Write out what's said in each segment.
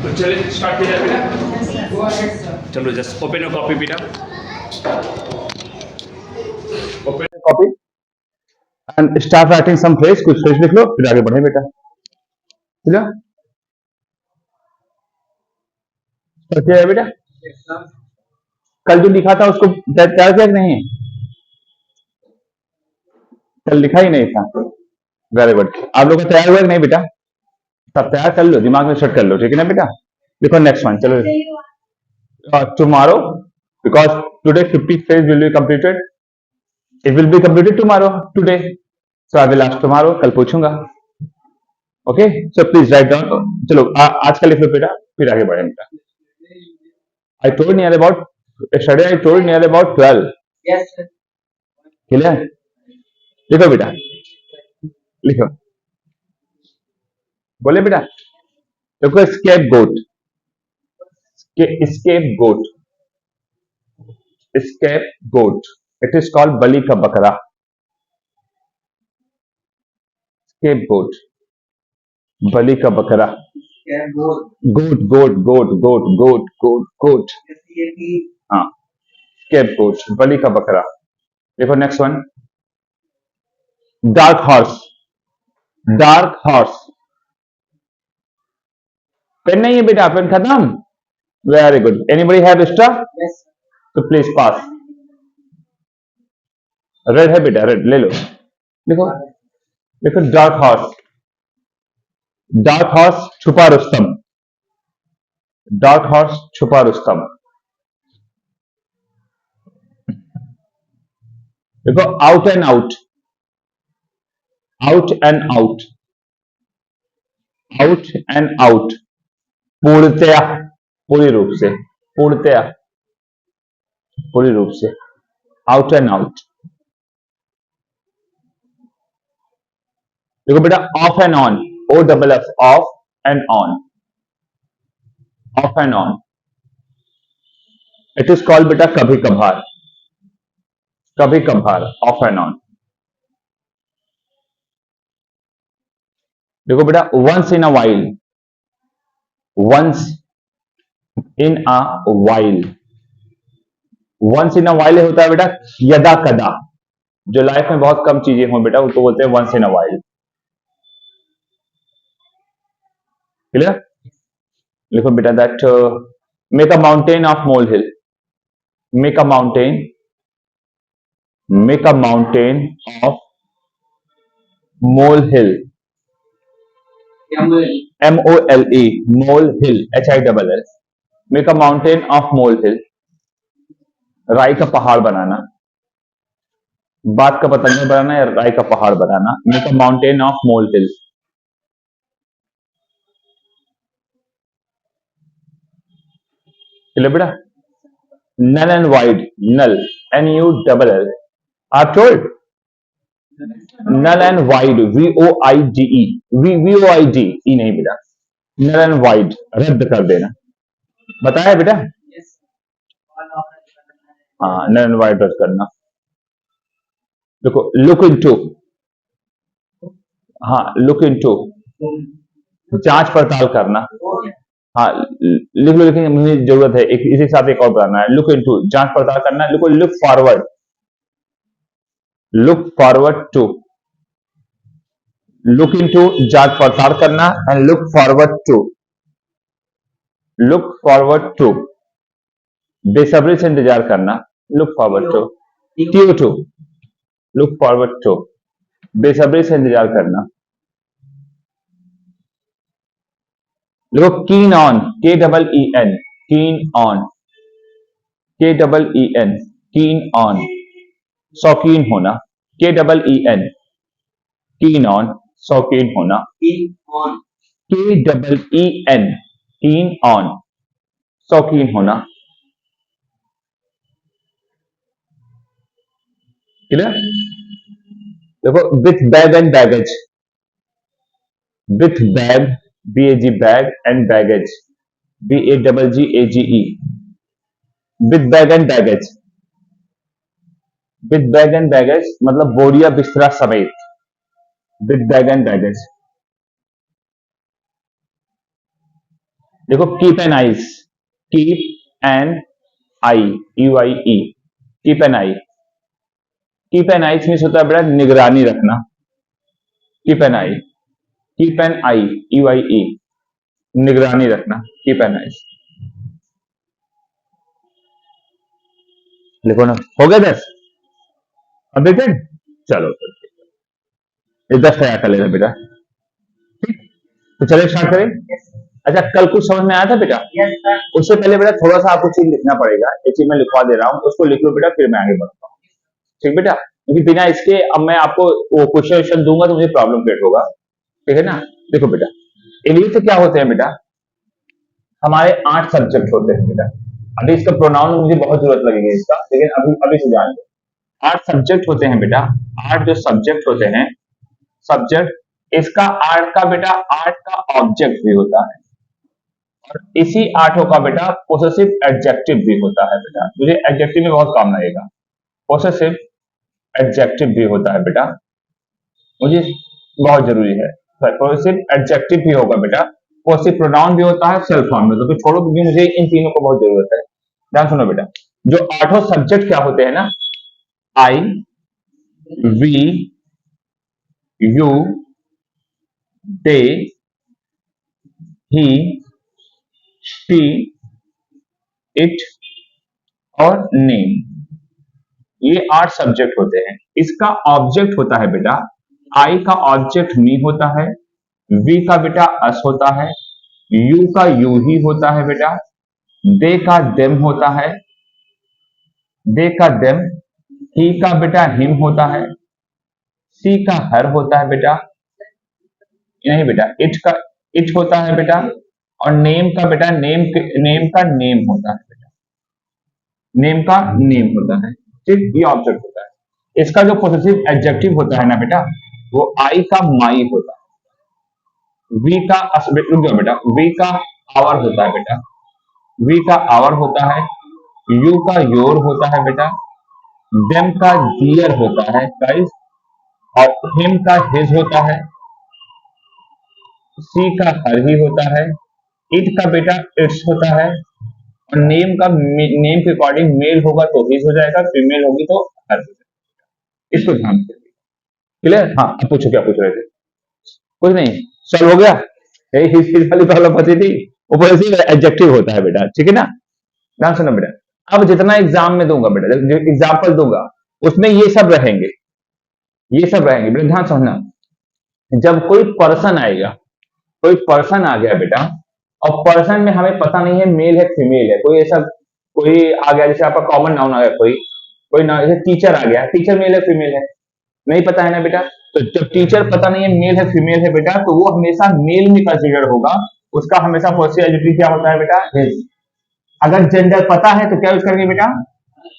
तो चलिए स्टार्ट किया जाए बेटा। चलो जस्ट ओपन योर कॉपी बेटा, open your copy and start writing some phrase. कुछ फ्रेज लिख लो फिर आगे बढ़े बेटा। ठीक है, स्टार्ट किया जाए बेटा। कल जो लिखा था उसको तैयार किया कि नहीं? कल लिखा ही नहीं था। Very good. आप लोग का तैयार हुआ कि नहीं बेटा? सब तैयार कर लो, दिमाग में सेट कर लो, ठीक है ना बेटा। देखो नेक्स्ट वन, चलो tomorrow, because today 50 phrase will be completed, it will be completed tomorrow today, so I will ask tomorrow, कल पूछूंगा। Okay, so please write down. चलो आज का लिख लो बेटा, फिर आगे बढ़े बेटा। I told near about yesterday, I told near about 12। Clear? लिखो बेटा, लिखो, बोले बेटा। देखो scapegoat, scapegoat, scapegoat, it is called बलि का बकरा। स्केप गोट, बलि का बकरा। गोट गोट गोट गोट गोट गोट गोट, हाँ, स्केप गोट, बलि का बकरा। देखो next one, dark horse, dark horse. Pen नहीं है बेटा, पेन खत्म। Very good, anybody have extra? तो प्लीज पास। रेड है बेटा, रेड ले लो। देखो, देखो डार्क हॉर्स, डार्क हॉर्स छुपा रुस्तम, डार्क हॉर्स छुपा रुस्तम। देखो out and out, out and out, out and out, पूर्णतया, पूरी रूप से, पूर्णतया, पूरी रूप से, आउट एंड आउट। देखो बेटा off and on, O double F, off and on, off and on. It is called बेटा कभी कभार, कभी कभार, ऑफ एंड ऑन। देखो बेटा once in a while, once in a while, once in a while होता है बेटा यदा कदा, जो लाइफ में बहुत कम चीजें हो बेटा उसको बोलते हैं once in a while. Clear? लिखो बेटा that make a mountain of mole hill, make a mountain, make a mountain of mole hill, M O L E, mole hill, H I double L. Make a mountain of mole hill, राई का पहाड़ बनाना, बात का पतंगा बनाना या राई का पहाड़ बनाना। Make a mountain of mole hill. चलो बेटा, null and void, null, N U double L, आप told null and void, V O I D V, V O O I D ई नहीं बेटा, नल एंड वाइड रद्द कर देना। बताया बेटा? हाँ, नल एंड वाइड रद्द करना। देखो लुक इनटू, हाँ लुक इनटू, जांच पड़ताल करना। हाँ लिख लो, लेकिन मुझे जरूरत है एक इसी के साथ एक और बनाना है। लुक इनटू, जांच पड़ताल करना। लिखो look forward, look forward to, look into जांच पड़ताल करना and look forward to, look forward to, बेसब्री से इंतजार करना। Look forward to, T to, look forward to, बेसब्री से इंतजार करना। देखो keen on, K double E N, keen on, K double E N, keen on, शौकीन होना। K double E N, keen on, शौकीन होना। K double E N, keen on, शौकीन होना। क्लियर? देखो with bag and baggage, with bag, B A G bag, and baggage, B A double G A G E, with bag and baggage, with bag and baggage मतलब बोरिया बिस्तरा समेत, with bag and baggage. देखो keep an eyes, keep an eye, U I E, keep an eye, keep an eyes means होता है बेटा निगरानी रखना, keep an eye, keep an eye, U I E, निगरानी रखना, कीप एन आइज। लिखो ना, हो गया 10 अपडेटेड। चलो फिर ये 10 तैयार कर लेना बेटा, ठीक। तो चलिए स्टार्ट करें। अच्छा कल कुछ समझ में आया था बेटा? उससे पहले बेटा थोड़ा सा आपको चीज लिखना पड़ेगा, ये चीज मैं लिखवा दे रहा हूँ, उसको लिख लो बेटा, फिर मैं आगे बढ़ता हूँ, ठीक बेटा? क्योंकि बिना इसके अब मैं आपको वो क्वेश्चन दूंगा तो मुझे प्रॉब्लम क्रिएट होगा, ठीक है ना? देखो बेटा, इंग्लिश से क्या होते हैं बेटा, हमारे 8 सब्जेक्ट होते हैं बेटा। अभी इसका प्रोनाउन मुझे बहुत जरूरत लगेगी इसका, लेकिन अभी अभी से जान लो। 8 सब्जेक्ट होते हैं बेटा, 8 जो सब्जेक्ट होते हैं, सब्जेक्ट, इसका 8 का बेटा 8 का ऑब्जेक्ट भी होता है, और इसी 8 का बेटा पोसेसिव एडजेक्टिव भी होता है बेटा। मुझे एडजेक्टिव में बहुत काम लगेगा, पोसेसिव एडजेक्टिव भी होता है बेटा, मुझे बहुत जरूरी है। पोसेसिव एडजेक्टिव भी होगा बेटा, पोसेसिव प्रोनाउन भी होता है, सेल्फ फॉर्म में, तो फिर छोड़ो क्योंकि मुझे इन तीनों को बहुत जरूरत है। ध्यान सुनो बेटा, जो 8 सब्जेक्ट क्या होते हैं ना, I, we, you, they, he, she, it और नेम, ये 8 सब्जेक्ट होते हैं। इसका ऑब्जेक्ट होता है बेटा, आई का ऑब्जेक्ट मी होता है, वी का बेटा अस होता है, यू का यू ही होता है बेटा, दे का देम होता है, दे का देम, ही का बेटा हिम होता है, सी का हर होता है बेटा, नहीं बेटा इट का इट होता है बेटा, और नेम का बेटा नेम का नेम होता है बेटा, नेम का नेम होता है, ठीक। ये ऑब्जेक्ट होता है। इसका जो पोसेसिव एडजेक्टिव होता है ना बेटा, वो आई का माई होता है, वी का रुक जाओ बेटा, वी का आवर होता है बेटा, वी का आवर होता है, यू का योर होता है बेटा, देम का दियर होता है गाइस, और हिम का हिज होता है, सी का हर ही होता है, इट का बेटा इट्स होता है, और नेम का नेम के अकॉर्डिंग मेल होगा तो हिज हो जाएगा, फीमेल होगी तो हर हो जाएगा। इसको ध्यान रखिए, क्लियर? हाँ अब पूछो क्या पूछ रहे थे? कुछ नहीं, सॉल्व हो गया। यही हिज वाली प्रॉब्लम होती थी, ऊपर से एडजेक्टिव होता है बेटा, ठीक है ना? ध्यान सुनो बेटा, अब जितना एग्जाम में दूंगा बेटा, जो एग्जाम्पल दूंगा उसमें ये सब रहेंगे, ये सब रहेंगे बेटा, ध्यान समझना। जब कोई पर्सन आएगा, कोई पर्सन आ गया बेटा, और पर्सन में हमें पता नहीं है मेल है फीमेल है, कोई ऐसा कोई आ गया, जैसे आपका कॉमन नाउन आ गया, कोई कोई ना, जैसे टीचर आ गया, टीचर मेल है फीमेल है, नहीं पता है ना बेटा। तो जब टीचर पता नहीं है मेल है फीमेल है बेटा, तो वो हमेशा मेल में कंसिडर होगा, उसका हमेशा पॉजिटिव एडजेक्टिव क्या होता है बेटा, हिज। अगर जेंडर पता है तो क्या यूज करेंगे बेटा,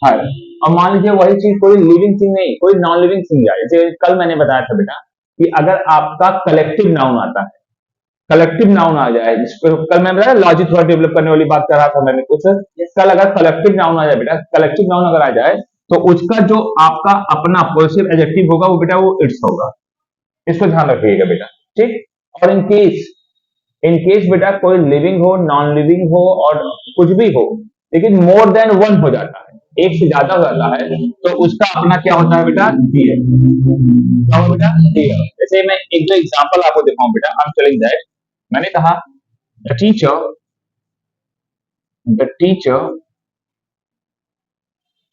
हर। और मान लीजिए वही चीज कोई लिविंग थिंग नहीं, कोई नॉन लिविंग थिंग है, जैसे कल मैंने बताया था बेटा कि अगर आपका कलेक्टिव नाउन आता है, कलेक्टिव नाउन आ जाए, कल मैं बताया लॉजिक थोड़ा डेवलप करने वाली बात कर रहा था मैंने कुछ, कल अगर कलेक्टिव नाउन आ जाए बेटा, कलेक्टिव नाउन अगर आ जाए तो उसका जो आपका अपना पॉजिटिव एडजेक्टिव होगा वो बेटा वो इट्स होगा, इसको ध्यान रखिएगा बेटा, ठीक। और इन केस बेटा कोई लिविंग हो, नॉन लिविंग हो और कुछ भी हो, लेकिन मोर देन वन हो जाता है, एक से ज्यादा हो जाता है, तो उसका अपना क्या होता है बेटा, डियर। क्या हो बेटा, डियर। जैसे मैं एक दो एग्जांपल आपको दिखाऊं बेटा, आई एम टेलिंग दैट, मैंने कहा the teacher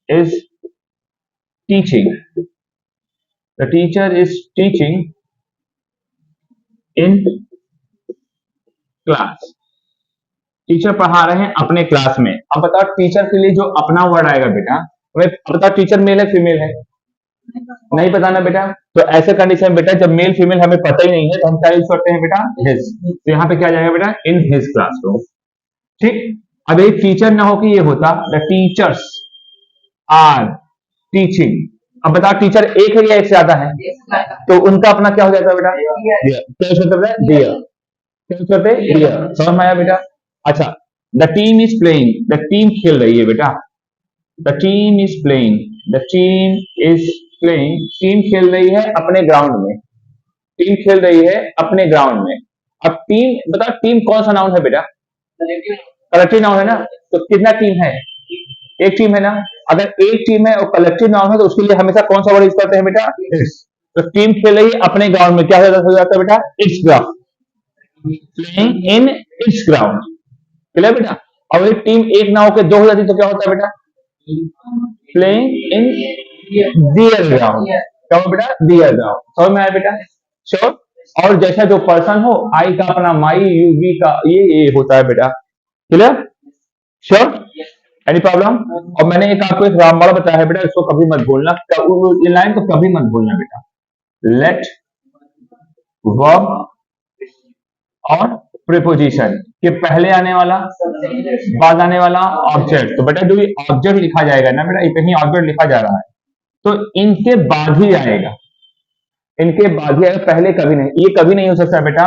is teaching, the teacher is teaching in class, teacher पढ़ा रहे हैं अपने क्लास में। अब बताओ टीचर के लिए जो अपना वर्ड आएगा बेटा, हमें बताओ टीचर मेल है फीमेल है, नहीं पता ना बेटा। तो ऐसे कंडीशन में बेटा जब मेल फीमेल हमें पता ही नहीं है तो हम क्या यूज करते हैं बेटा, हिज। तो यहाँ पे क्या जाएगा बेटा, इन हिज क्लासरूम, ठीक। अब एक टीचर ना हो कि ये होता द टीचर्स आर टीचिंग। अब बताओ टीचर एक है या एक से ज्यादा है, तो उनका अपना क्या हो जाता है बेटा, क्या यूज करते हैं डियर, क्या यूज करते हैं डियर। समझ में आया बेटा? अच्छा, the team is playing, the team खेल रही है बेटा, the team is playing, the team is playing, team खेल रही है अपने ग्राउंड में, टीम खेल रही है अपने ग्राउंड में। अब टीम बताओ, टीम कौन सा नाउन है बेटा, कलेक्टिव नाउन है ना, तो कितना टीम है? एक टीम है ना। अगर एक टीम है और कलेक्टिव नाउन है तो उसके लिए हमेशा कौन सा वर्ड यूज करते हैं बेटा? इट्स। तो टीम खेल रही है अपने ग्राउंड में, क्या हो जाता है बेटा? It's ground, playing in its ground. Clear बेटा? और एक टीम एक ना होकर दो हो जाती तो क्या होता है बेटा? Playing in their ground. क्या हो बेटा? Their ground. समझ में आया बेटा? श्योर। और जैसा जो पर्सन हो, आई का अपना माई, यू वी का ये होता है बेटा। क्लियर? श्योर। Any problem? और मैंने एक आपको एक रामबाड़ा बताया है बेटा, इसको कभी मत भूलना, ये लाइन तो कभी मत भूलना बेटा। लेट वर्ब और प्रीपोजिशन के पहले आने वाला, बाद आने वाला ऑब्जेक्ट। तो बेटा जो ये ऑब्जेक्ट लिखा जाएगा ना बेटा, ये कहीं ऑब्जेक्ट लिखा जा रहा है तो इनके बाद ही आएगा, इनके बाद ही आएगा, पहले कभी नहीं। ये कभी नहीं हो सकता बेटा।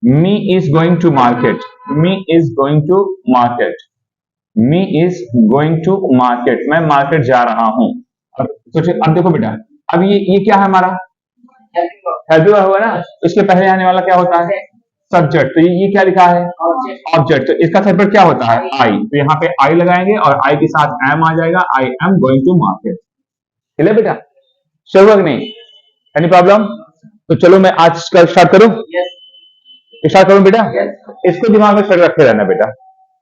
Me is going to market, me is going to market, me is going to market, मैं मार्केट जा रहा हूं। अब सोचिए, अब देखो बेटा, अब ये क्या है हमारा? हेल्पिंग वर्ब हुआ ना। इसके पहले आने वाला क्या होता है? सब्जेक्ट। तो ये क्या लिखा है? ऑब्जेक्ट। तो इसका सेपरेट क्या होता है? आई। तो यहाँ पे आई लगाएंगे और आई के साथ एम आ जाएगा, I am going to market. चलिए बेटा, श्योर नहीं? Any problem? तो चलो मैं आज कल स्टार्ट करूं, स्टार्ट करूं बेटा। इसको दिमाग में सेट रखे रहना बेटा,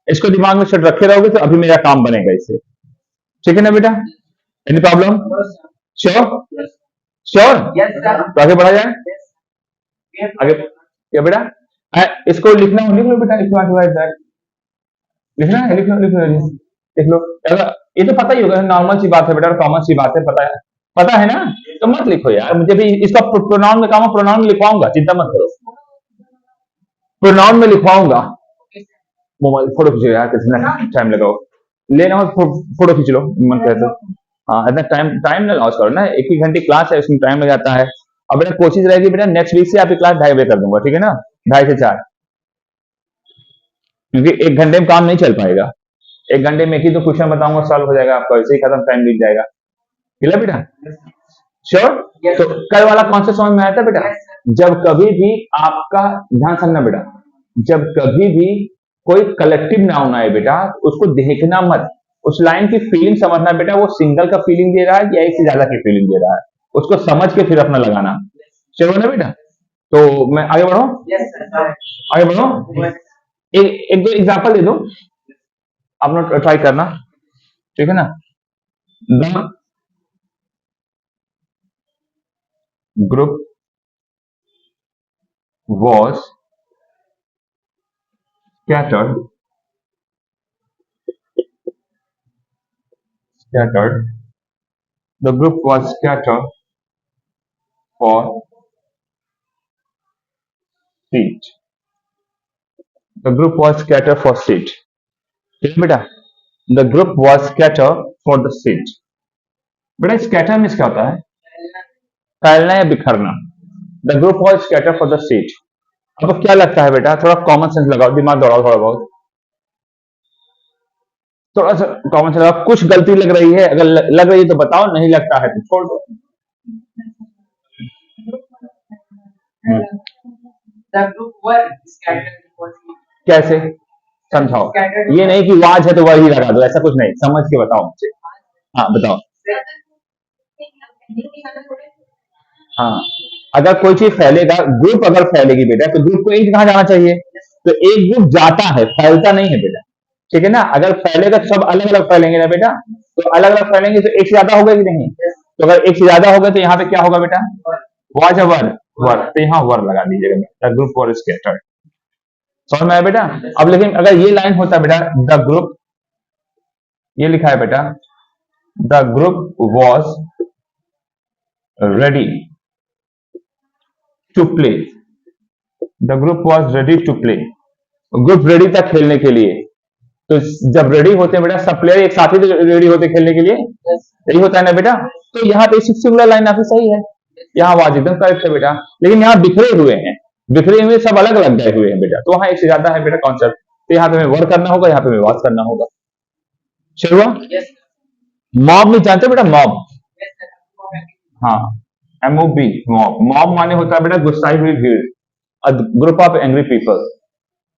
इसको दिमाग में सेट रखे रहोगे तो अभी मेरा काम बनेगा इससे। ठीक है ना बेटा? Any problem? श्योर? श्योर? तो आगे बढ़ा जाए, आगे क्या बेटा? इसको लिखना हो लिख लो बेटा, लिखना है, लिख लो लिख लो लिख लो। ये तो पता ही होगा, नॉर्मल सी बात है बेटा, कॉमन सी बात है, पता है ना? तो मत लिखो यार, मुझे भी इसका प्रोनाउन में काम, प्रोनाउन में लिखवाऊंगा, चिंता मत करो, प्रोनाउन में लिखवाऊंगा। मोबाइल फोटो खींचो यार, कितना टाइम लगाओ, लेना हो फोटो खींच लो, मन कहते हो। हाँ, इतना टाइम ना लॉस करो ना, एक ही घंटे क्लास है, उसमें टाइम लग जाता है। अब बेटा कोशिश रहेगी बेटा, नेक्स्ट वीक से आपकी क्लास 2:30 बजे कर दूंगा, ठीक है ना? 2:30 से 4, क्योंकि एक घंटे में काम नहीं चल पाएगा। एक घंटे में एक ही तो क्वेश्चन बताऊंगा, सॉल्व हो जाएगा आपका, ऐसे ही खत्म, टाइम बीत जाएगा। क्लियर बेटा? श्योर? तो कल वाला कॉन्सेप्ट समझ में आया था बेटा? जब कभी भी आपका, ध्यान समझना बेटा, जब कभी भी कोई कलेक्टिव नाउन आए बेटा, उसको देखना मत, उस लाइन की फीलिंग समझना बेटा, वो सिंगल का फीलिंग दे रहा है या एक से ज्यादा की फीलिंग दे रहा है, उसको समझ के फिर अपना लगाना। चलो ना बेटा? तो मैं आगे बढ़ो, आगे बढ़ो, एक दो एग्जाम्पल दे दो, आप लोग ट्राई करना, ठीक है ना? The group was scattered the group was scattered for seat, the group was scattered for seat। ठीक है बेटा? the group was scattered for the seat। बेटा स्कैटर में क्या होता है? फैलना या बिखरना। the group was scattered for the seat। अब क्या लगता है बेटा? थोड़ा कॉमन सेंस लगाओ, दिमाग दौड़ाओ थोड़ा बहुत, थोड़ा सा कॉमन सेंस लगाओ। कुछ गलती लग रही है, अगर लग रही है तो बताओ, नहीं लगता है तो छोड़ दो। कैसे समझाओ? ये नहीं कि वाज है तो वह ही लगा दो, ऐसा कुछ नहीं, समझ के बताओ मुझे। हाँ बताओ। हाँ, अगर कोई चीज फैलेगा, ग्रुप अगर फैलेगी बेटा, तो ग्रुप को एक कहाँ जाना चाहिए? तो एक ग्रुप जाता है, फैलता नहीं है बेटा, ठीक है ना? अगर फैलेगा तो सब अलग अलग फैलेंगे ना बेटा, तो अलग अलग फैलेंगे तो एक से ज्यादा होगा कि नहीं? तो अगर एक से ज्यादा होगा तो यहाँ पे क्या होगा बेटा? वाज वर, वर, तो यहाँ वर लगा दीजिएगा, द ग्रुप वर स्कैटर्ड। समझ में आया बेटा? अब लेकिन अगर ये लाइन होता बेटा, द ग्रुप, ये लिखा है बेटा, the group was ready to play, the group was ready to play, group रेडी था खेलने के लिए। तो जब रेडी होते हैं बेटा, सब प्लेयर एक साथ ही रेडी होते खेलने के लिए, यही होता है ना बेटा? तो यहाँ पे सिंगुलर लाइन आपकी सही है, यहाँ आवाज एकदम करेक्ट है बेटा, लेकिन यहाँ बिखरे हुए हैं, बिखरे हुए सब अलग अलग गए हुए हैं बेटा, तो वहां एक से ज्यादा है बेटा कॉन्सेप्ट, तो यहाँ पे हमें वर्क करना होगा, यहाँ पे हमें वाच करना होगा। शुरू मॉब नहीं जानते बेटा? मॉब, हाँ, MOB, मॉब। मॉब माने होता है बेटा गुस्साई हुई भीड़, ग्रुप ऑफ एंग्री पीपल।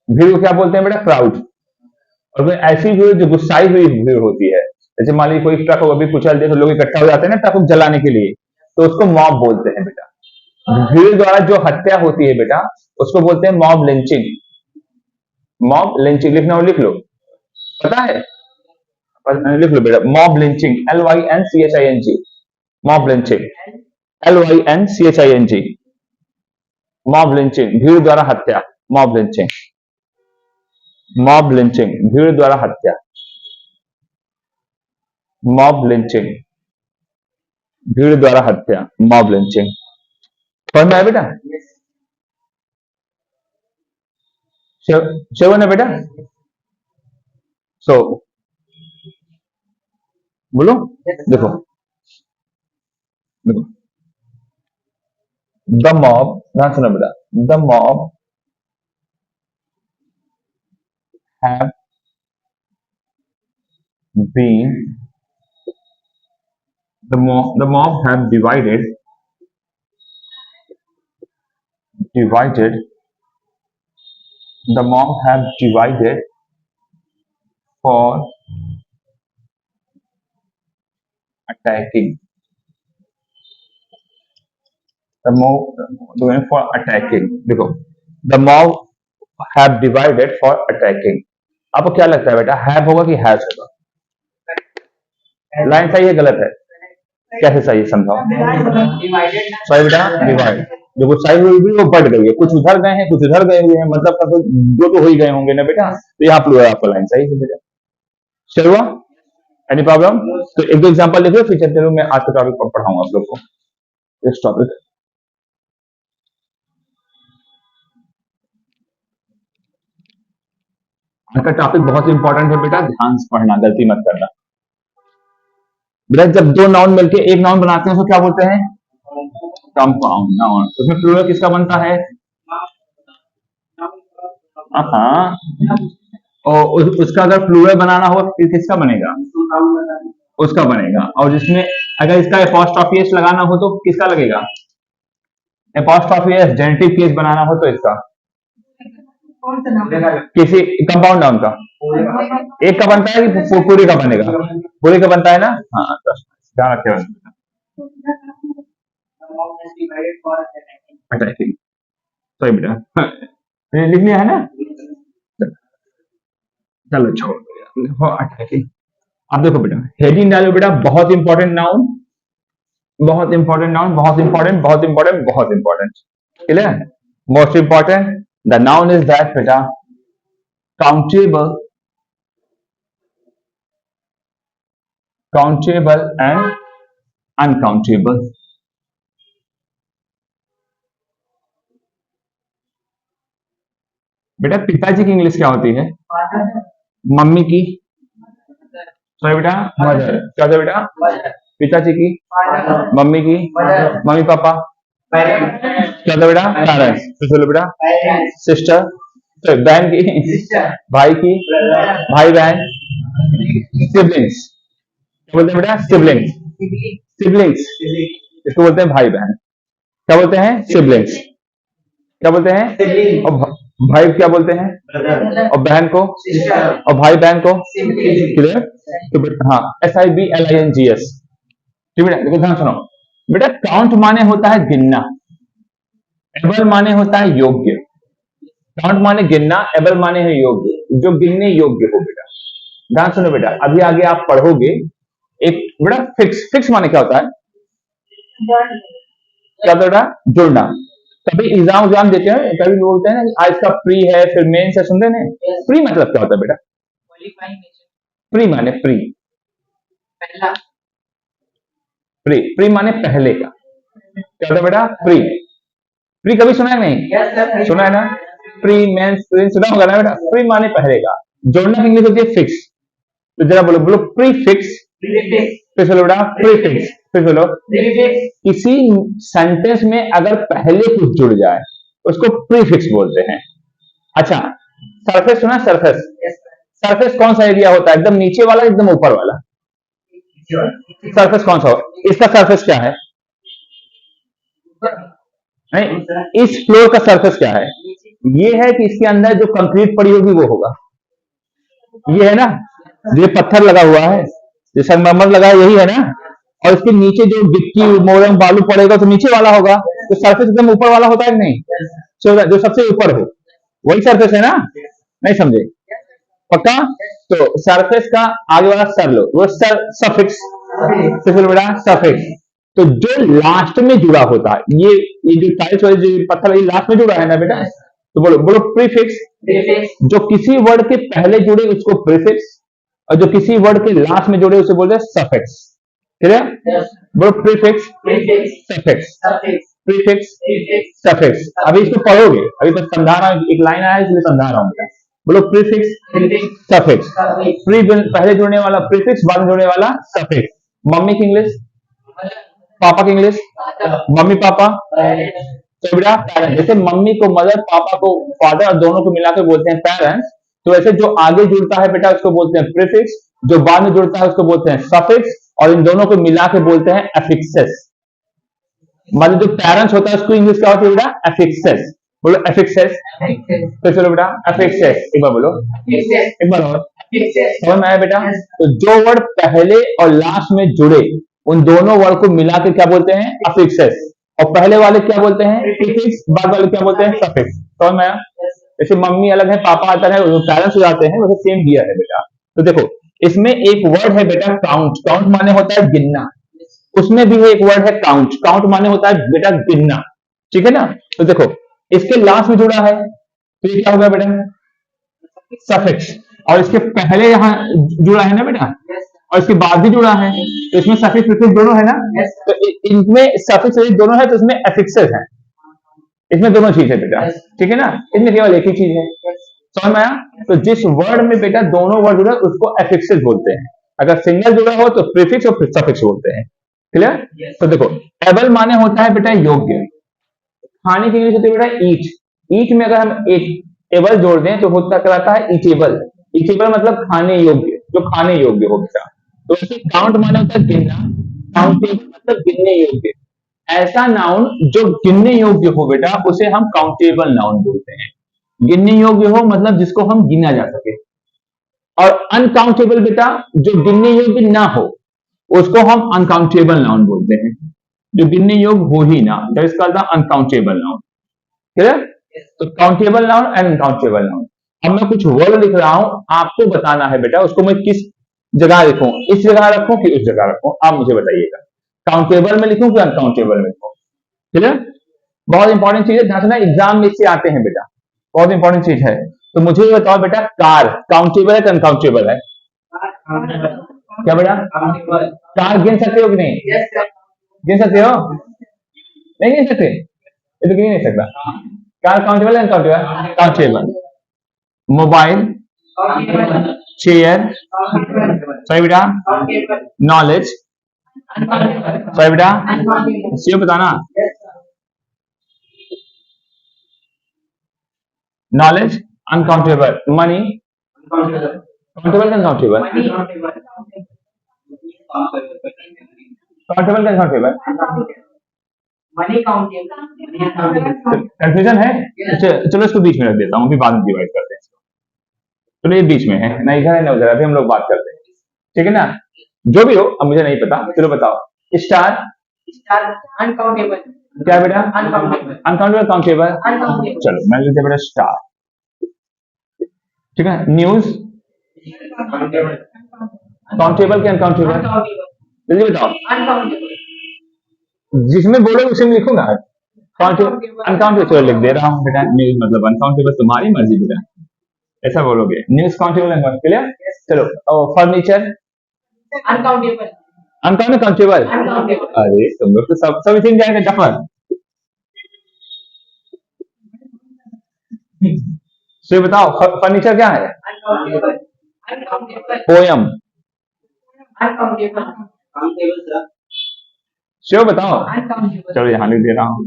भीड़ को क्या बोलते हैं बेटा? क्राउड। और कोई ऐसी भीड़ जो गुस्साई हुई भीड़ होती है, जैसे मान लीजिए कोई ट्रक अभी कुचल दे तो लोग इकट्ठा हो जाते हैं ना ट्रक को जलाने के लिए, तो उसको मॉब बोलते हैं बेटा। भीड़ द्वारा जो हत्या होती है बेटा, उसको बोलते हैं मॉब लिंचिंग। मॉब लिंचिंग लिखना हो लिख लो, पता है? लिख लो बेटा, mob lynching, LYNCHING, mob lynching, LYNCHING, mob lynching, भीड़ द्वारा हत्या, मॉब लिंचिंग, मॉब लिंचिंग, भीड़ द्वारा हत्या, मॉब लिंचिंग, भीड़ द्वारा हत्या, मॉब लिंचिंग। समझ में आया बेटा? श्योर है बेटा? सो बोलो, देखो देखो, द मॉब, ध्यान सुनो बेटा, the mob have been, the mob have divided, the mob have divided for attacking, the mob doing for attacking, देखो, the mob have divided for attacking। आपको क्या लगता है बेटा, हैव होगा कि हैज होगा? लाइन सही है गलत है? कैसे सही है समझाओ। सही बेटा, डिवाइड, जो कुछ सही हुई भी वो बढ़ गई है, कुछ उधर गए हैं कुछ उधर गए हुए हैं, मतलब का तो दो तो हो ही गए होंगे ना बेटा, तो यहाँ प्लूरल आपका लाइन सही है बेटा। चल हुआ? Any problem? तो एक दो एग्जांपल लिखो, फिर चलते हुए मैं आज का टॉपिक पढ़ाऊंगा आप लोग को। इस टॉपिक का टॉपिक बहुत इंपॉर्टेंट है बेटा, ध्यान से पढ़ना, गलती मत करना बेटा। जब दो नाउन मिलके एक नाउन बनाते हैं उसको क्या बोलते हैं? Compound noun. उसमें प्लूरल किसका बनता है? हाँ, और उसका अगर प्लूरल बनाना हो फिर किसका बनेगा? उसका बनेगा। और जिसमें अगर इसका एपॉस्ट्रोफी एस लगाना हो तो किसका लगेगा? Apostrophe S. जेनेटिव केस बनाना हो तो इसका, किसी कंपाउंड नाउन का एक का बनता है कि पूरे का बनेगा? पूरे का बनता है ना। हाँ, ध्यान रखे अटैकिंग। सही बेटा, लिखने है ना। चलो छोड़, अटैकिंग। अब देखो बेटा, हेडिंग डालो बेटा, बहुत इंपॉर्टेंट नाउन, बहुत इंपॉर्टेंट नाउन, बहुत इंपॉर्टेंट, बहुत इंपॉर्टेंट, बहुत important. Clear? Most important, the noun is that बेटा countable, countable and uncountable। बेटा पिताजी की इंग्लिश क्या होती है? मम्मी की? सॉरी बेटा, मदर। क्या होता है बेटा? पिताजी की, मम्मी की, मम्मी पापा। क्या होता है बेटा? पेरेंट्स। तो चलो बेटा, सिस्टर, बहन की, भाई की, भाई बहन, सिबलिंग्स। बोलते हैं बेटा? सिबलिंग्स, सिबलिंग्स, इसको बोलते हैं भाई बहन। क्या बोलते हैं? सिबलिंग्स। क्या बोलते हैं? और भाई क्या बोलते हैं? और बहन को, और भाई बहन को। क्लियर? तो हाँ, SIBLINGS। ठीक बेटा, देखो ध्यान सुनो बेटा, काउंट माने होता है गिनना, एबल माने होता है योग्य। काउंट माने गिनना, एबल माने है योग्य, जो गिनने योग्य हो बेटा। ध्यान सुनो बेटा, अभी आगे आप पढ़ोगे एक बेटा, फिक्स। फिक्स माने क्या होता है? क्या बेटा? जुड़ना। कभी एग्जाम देते हैं, कभी बोलते हैं ना आज का प्री है फिर मेन से, सुनते हैं प्री मतलब क्या होता है बेटा? प्री माने प्री, प्री, प्री माने पहले का। क्या होता है बेटा? प्री। प्री कभी सुना है नहीं? सुना है ना? प्री मेंस, प्री सुना होगा ना बेटा? प्री माने पहले का। जोड़ना की इंग्लिश होती है फिक्स। तो जरा बोलो, बोलो प्री फिक्स। फिर चलो बेटा, प्री फिक्स। फिर बोलो, किसी सेंटेंस में अगर पहले कुछ जुड़ जाए उसको प्रीफिक्स बोलते हैं। अच्छा, सरफेस सुना? सरफेस, सरफेस कौन सा एरिया होता है? एकदम नीचे वाला, एकदम ऊपर वाला? सरफेस कौन सा हो? इसका सरफेस क्या है? नहीं, इस फ्लोर का सरफेस क्या है? ये है कि इसके अंदर जो कंक्रीट पड़ी होगी वो होगा। ये है ना, ये पत्थर लगा हुआ है, जो संगमरमर लगा है यही है ना, और इसके नीचे जो गिट्टी मोरंग बालू पड़ेगा तो नीचे वाला होगा, तो सरफेस एकदम ऊपर वाला होता है कि नहीं, जो सबसे ऊपर हो वही सरफेस है ना, नहीं समझे, पक्का। तो सरफेस का आगे वाला सर लो, वो सर सफिक्स, बेटा सफिक्स। तो जो लास्ट में जुड़ा होता है, ये जो टाइल्स वाले जो पत्थर ये लास्ट में जुड़ा है ना बेटा, तो बोलो बोलो प्रीफिक्स। जो किसी वर्ड के पहले जुड़े उसको प्रीफिक्स, और जो किसी वर्ड के लास्ट में जुड़े उसे बोलते हैं सफिक्स। क्लियर? बोलो प्रीफिक्स, सफिक्स, प्रीफिक्स, सफिक्स। अभी इसको पढ़ोगे, अभी तक समझा रहा हूं, एक लाइन आया है इसलिए समझा रहा हूँ बेटा। बोलो प्रीफिक्स, सफिक्स। प्री पहले जुड़ने वाला प्रीफिक्स, बाद में जुड़ने वाला सफिक्स। मम्मी की इंग्लिश, पापा की इंग्लिश, मम्मी पापा, तो बेटा पेरेंट्स। जैसे मम्मी को मदर, पापा को फादर, और दोनों को मिलाकर बोलते हैं पेरेंट्स, तो ऐसे जो आगे जुड़ता है बेटा उसको बोलते हैं प्रीफिक्स, जो बाद में जुड़ता है उसको बोलते हैं सफिक्स, और इन दोनों को मिला के बोलते हैं एफिक्सेस। मतलब जो पेरेंट्स होता है उसको इंग्लिश क्या होती है बेटा, एफिक्सेस। बोलो एफिक्सेस, फिर चलो बेटा एफिक्सेस, एक बार बोलो, एक बार और, समझ में आया बेटा। तो जो वर्ड पहले और लास्ट में जुड़े उन दोनों वर्ड को मिला के क्या बोलते हैं, अफिक्सेस, और पहले वाले क्या बोलते हैं प्रीफिक्स, बाद वाले क्या बोलते हैं सफिक्स। समझ में आया। जैसे मम्मी अलग है, पापा आता है, पेरेंट्स हो जाते हैं, वैसे सेम किया है बेटा। तो देखो इसमें एक वर्ड है बेटा काउंट, काउंट माने होता है गिनना, उसमें भी है एक वर्ड है काउंट, काउंट माने होता है बेटा गिनना, ठीक है ना। तो देखो इसके लास्ट में जुड़ा है तो ये क्या होगा बेटा, सफिक्स, और इसके पहले यहाँ जुड़ा है ना बेटा, और इसके बाद भी जुड़ा है, तो इसमें सफिक्स प्रीफिक्स दोनों है ना, तो इनमें सफिक्स दोनों है, तो इसमें एफिक्सेस है, इसमें दोनों चीज है बेटा, ठीक है ना, इसमें केवल एक ही चीज है। समझ में आया। तो जिस वर्ड में बेटा दोनों वर्ड जुड़ा उसको एफिक्सेस बोलते हैं, अगर सिंगल जुड़ा हो तो प्रीफिक्स और सफिक्स बोलते हैं। क्लियर? तो देखो एबल माने होता है बेटा योग्य, खाने की इंग्लिश होती है बेटा ईट, ईट में अगर हम एक एबल जोड़ दें तो होता कहलाता है ईटेबल, ईटेबल मतलब खाने योग्य, जो खाने योग्य हो बेटा। तो ऐसे काउंट माने होता है गिनना, काउंटेबल मतलब गिनने योग्य, ऐसा नाउन जो गिनने योग्य हो बेटा उसे हम काउंटेबल नाउन बोलते हैं। गिनने योग्य हो मतलब जिसको हम गिना जा सके, और अनकाउंटेबल बेटा जो गिनने योग्य ना हो उसको हम अनकाउंटेबल नाउन बोलते हैं, जो गिनने योग्य हो ही ना, that is called the uncountable noun. Clear? तो countable noun and uncountable noun. अब मैं कुछ वर्ड लिख रहा हूं, आपको बताना है बेटा उसको मैं किस जगह लिखूं, इस जगह रखूं कि उस जगह रखूं, आप मुझे बताइएगा, काउंटेबल में लिखूं कि अनकाउंटेबल में लिखूं। क्लियर? बहुत इंपॉर्टेंट चीज है, ध्यान से, एग्जाम में इससे आते हैं बेटा, बहुत इंपॉर्टेंट चीज है। तो मुझे ये बताओ बेटा कार काउंटेबल है कि अनकाउंटेबल है? क्या बेटा, कार गिन सकते हो कि नहीं, गिन सकते हो, नहीं गिन सकते, ये तो गिन नहीं सकता। कार काउंटेबल है अनकाउंटेबल? काउंटेबल। मोबाइल, चेयर, सही बेटा, नॉलेज, सही बेटा, इसे बताना, knowledge uncountable, money countable uncountable, countable uncountable, confusion है। चलो इसको बीच में रख देता हूँ, अभी बाद में डिवाइड करते हैं इसको। चलो ये बीच में है ना, इधर है ना उधर, अभी हम लोग बात करते हैं, ठीक है ना, जो भी हो अब मुझे नहीं पता। चलो बताओ स्टार, अनकाउंटेबल, क्या बेटा, अनकाउंटेबल, अनकाउंटेबल काउंटेबल, चलो मैं लिखते बेटा स्टार, ठीक है। न्यूज काउंटेबल क्या अनकाउंटेबल, जल्दी बताओ, जिसमें बोलो उसे में लिखूंगा, अनकाउंटेबल, चलो लिख दे रहा हूँ बेटा, न्यूज मतलब अनकाउंटेबल, तुम्हारी मर्जी बेटा, ऐसा बोलोगे, न्यूज काउंटेबल अनकाउंटेबल। क्लियर? चलो फर्नीचर अनकाउंटेबल, काउंटेबल, अरे तुम लोग तो सब इसी में जाएंगे डफर। तो बताओ फर्नीचर क्या है, पोयम, शिव बताओ, चलो यहाँ लिख दे रहा हूँ,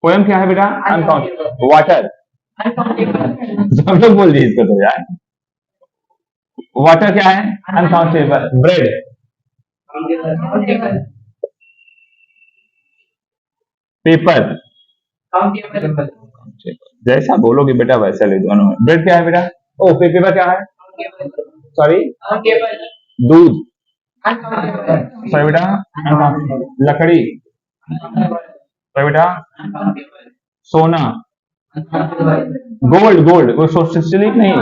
पोयम क्या है बेटा, अनकाउंटेबल, वाटर, सब लोग बोल दिए इसको तो यार, वाटर क्या है, अनकाउंटेबल, ब्रेड, पेपर, जैसा बोलोगे बेटा वैसा ले, दोनों में ब्रेड क्या है बेटा, ओ पेपर क्या है? Uncountable. Sorry, Uncountable. दूध। Uncountable. सॉरी बेटा, uncountable. लकड़ी। Uncountable. सॉरी बेटा, Uncountable. सोना। Uncountable. गोल्ड, गोल्ड वो सिलिक नहीं,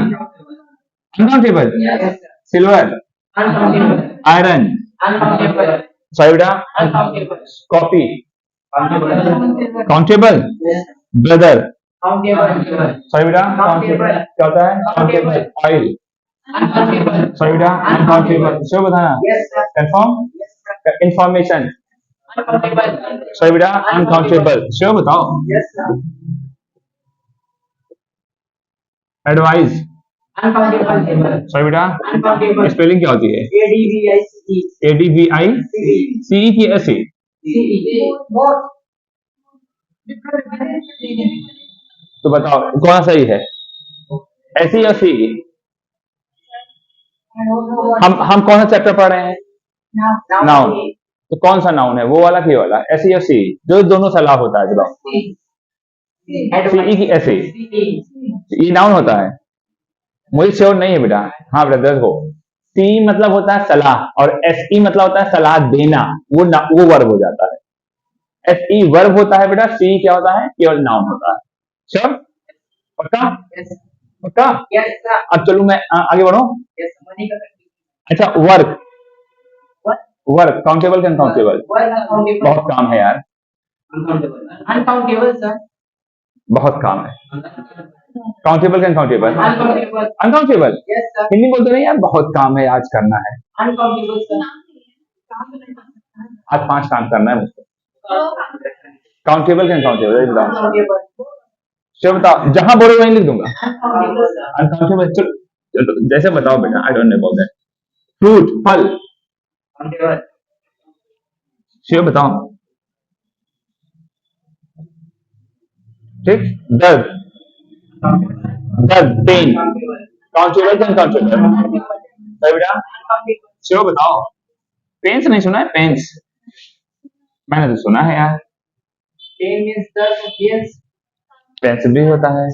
uncountable. Yes, sir. Silver, Uncountable. Iron. Uncountable. Sorry बेटा, Uncountable. Copy. Uncountable. Countable, Yes. Brother. Countable. Sorry बेटा, Countable. क्या होता है? काउंटेबल। ऑयल। Uncountable. सॉरी बेटा, अनकाउंटेबल। सो बताना, Yes, sir. Confirm. Yes, sir. Information. Uncountable. Sorry बेटा, अनकाउंटेबल। श्योर बताओ। Yes, sir. Advice. Uncountable. Sorry बेटा, Uncountable. स्पेलिंग क्या होती है? ADVICE. ADVI CE की ऐसी। CE. Both. तो बताओ कौन सही है, ऐसी या सी? हम कौन सा चैप्टर पढ़ रहे हैं? नाउन। तो कौन सा नाउन है, वो वाला कि ये वाला? ऐसी या सी? जो दोनों सलाह होता है। बताओ, सीई की ऐसी, ये नाउन होता है? मुझे श्योर नहीं है बेटा। हाँ ब्रदर हो। सी मतलब होता है सलाह और एसई मतलब होता है सलाह देना, वो वर्ब हो जाता है। एसई वर्ब होता है बेटा, सी क्या होता है? केवल नाउन होता है। श्योर? पक्का? पक्का? Yes, sir. अब चलो मैं आगे बढ़ो। Yes, money का अच्छा, वर्क। What? वर्क काउंटेबल का अनकाउंटेबल? What is uncountable? बहुत काम है यार, Uncountable. Uncountable, sir. बहुत काम है। काउंटेबल का uncountable? Uncountable. Uncountable. Yes, sir. Hindi बोलते नहीं यार, बहुत काम है आज, करना है। Uncountable, sir. आज 5 काम करना है मुझको। काउंटेबल का अनकाउंटेबल ये बताओ। Uncountable. चलो बताओ, जहां बोलो वहीं लिख दूंगा। Uncountable, sir. अनकाउंटेबल। चलो जैसे बताओ बेटा, I don't know about that. Fruit, फल। Uncountable. श्योर बताओ। ठीक। दर्द, दर्द, पेन। काउंटेबल का अनकाउंटेबल? सही बेटा, Uncountable. श्योर बताओ। पेन्स नहीं सुना है? पेन्स मैंने तो सुना है यार। Pain means the yes. Pencil भी होता है।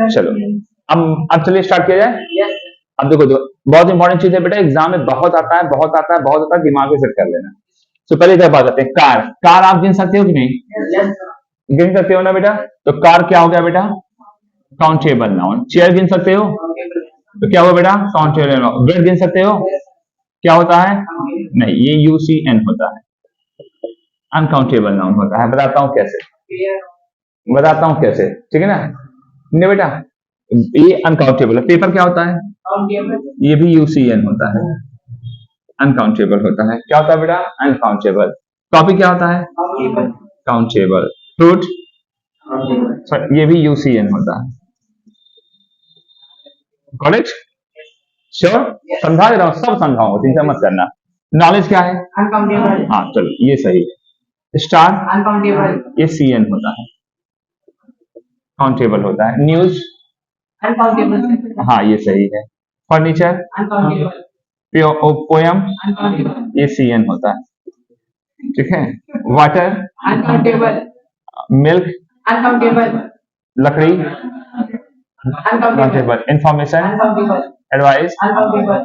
चलो अब चलिए स्टार्ट किया जाए। Yes, sir. अब देखो बहुत इंपॉर्टेंट चीज है बेटा, एग्जाम में बहुत आता है, बहुत आता है, बहुत आता है, दिमाग में सेट कर लेना। तो पहले क्या बात करते हैं, कार। कार आप गिन सकते हो कि नहीं? Yes, sir. गिन सकते हो ना बेटा? तो कार क्या हो गया बेटा? Countable noun. चेयर गिन सकते हो? Uncountable. तो क्या हुआ बेटा? Countable noun. ब्रेड गिन सकते हो? Yes. क्या होता है? Uncountable. नहीं, ये यूसीएन होता है, अनकाउंटेबल नाउन होता है। बताता हूँ कैसे, Fear. बताता हूँ कैसे, ठीक है ना? नहीं बेटा, ये अनकाउंटेबल है। पेपर क्या होता है? Countable. ये भी यूसीएन होता है, अनकाउंटेबल होता है। क्या होता है बेटा? अनकाउंटेबल। कॉपी क्या होता है? Countable. काउंटेबल। Fruit, Countable. ये भी यूसीएन होता है। Got it? श्योर? समझा दे रहा हूँ, सब समझाऊंगा, चिंता मत करना। नॉलेज क्या है? Uncountable. हाँ चलो, ये सही है। Star, Uncountable. ये सीएन होता है, काउंटेबल होता है। News, Uncountable. हाँ ये सही है। Furniture, Uncountable. Poem, Uncountable. ये सीएन होता है, ठीक है। Water, Uncountable. Milk, Uncountable. लकड़ी, Uncountable. Countable. Information, Uncountable. Advice, Uncountable.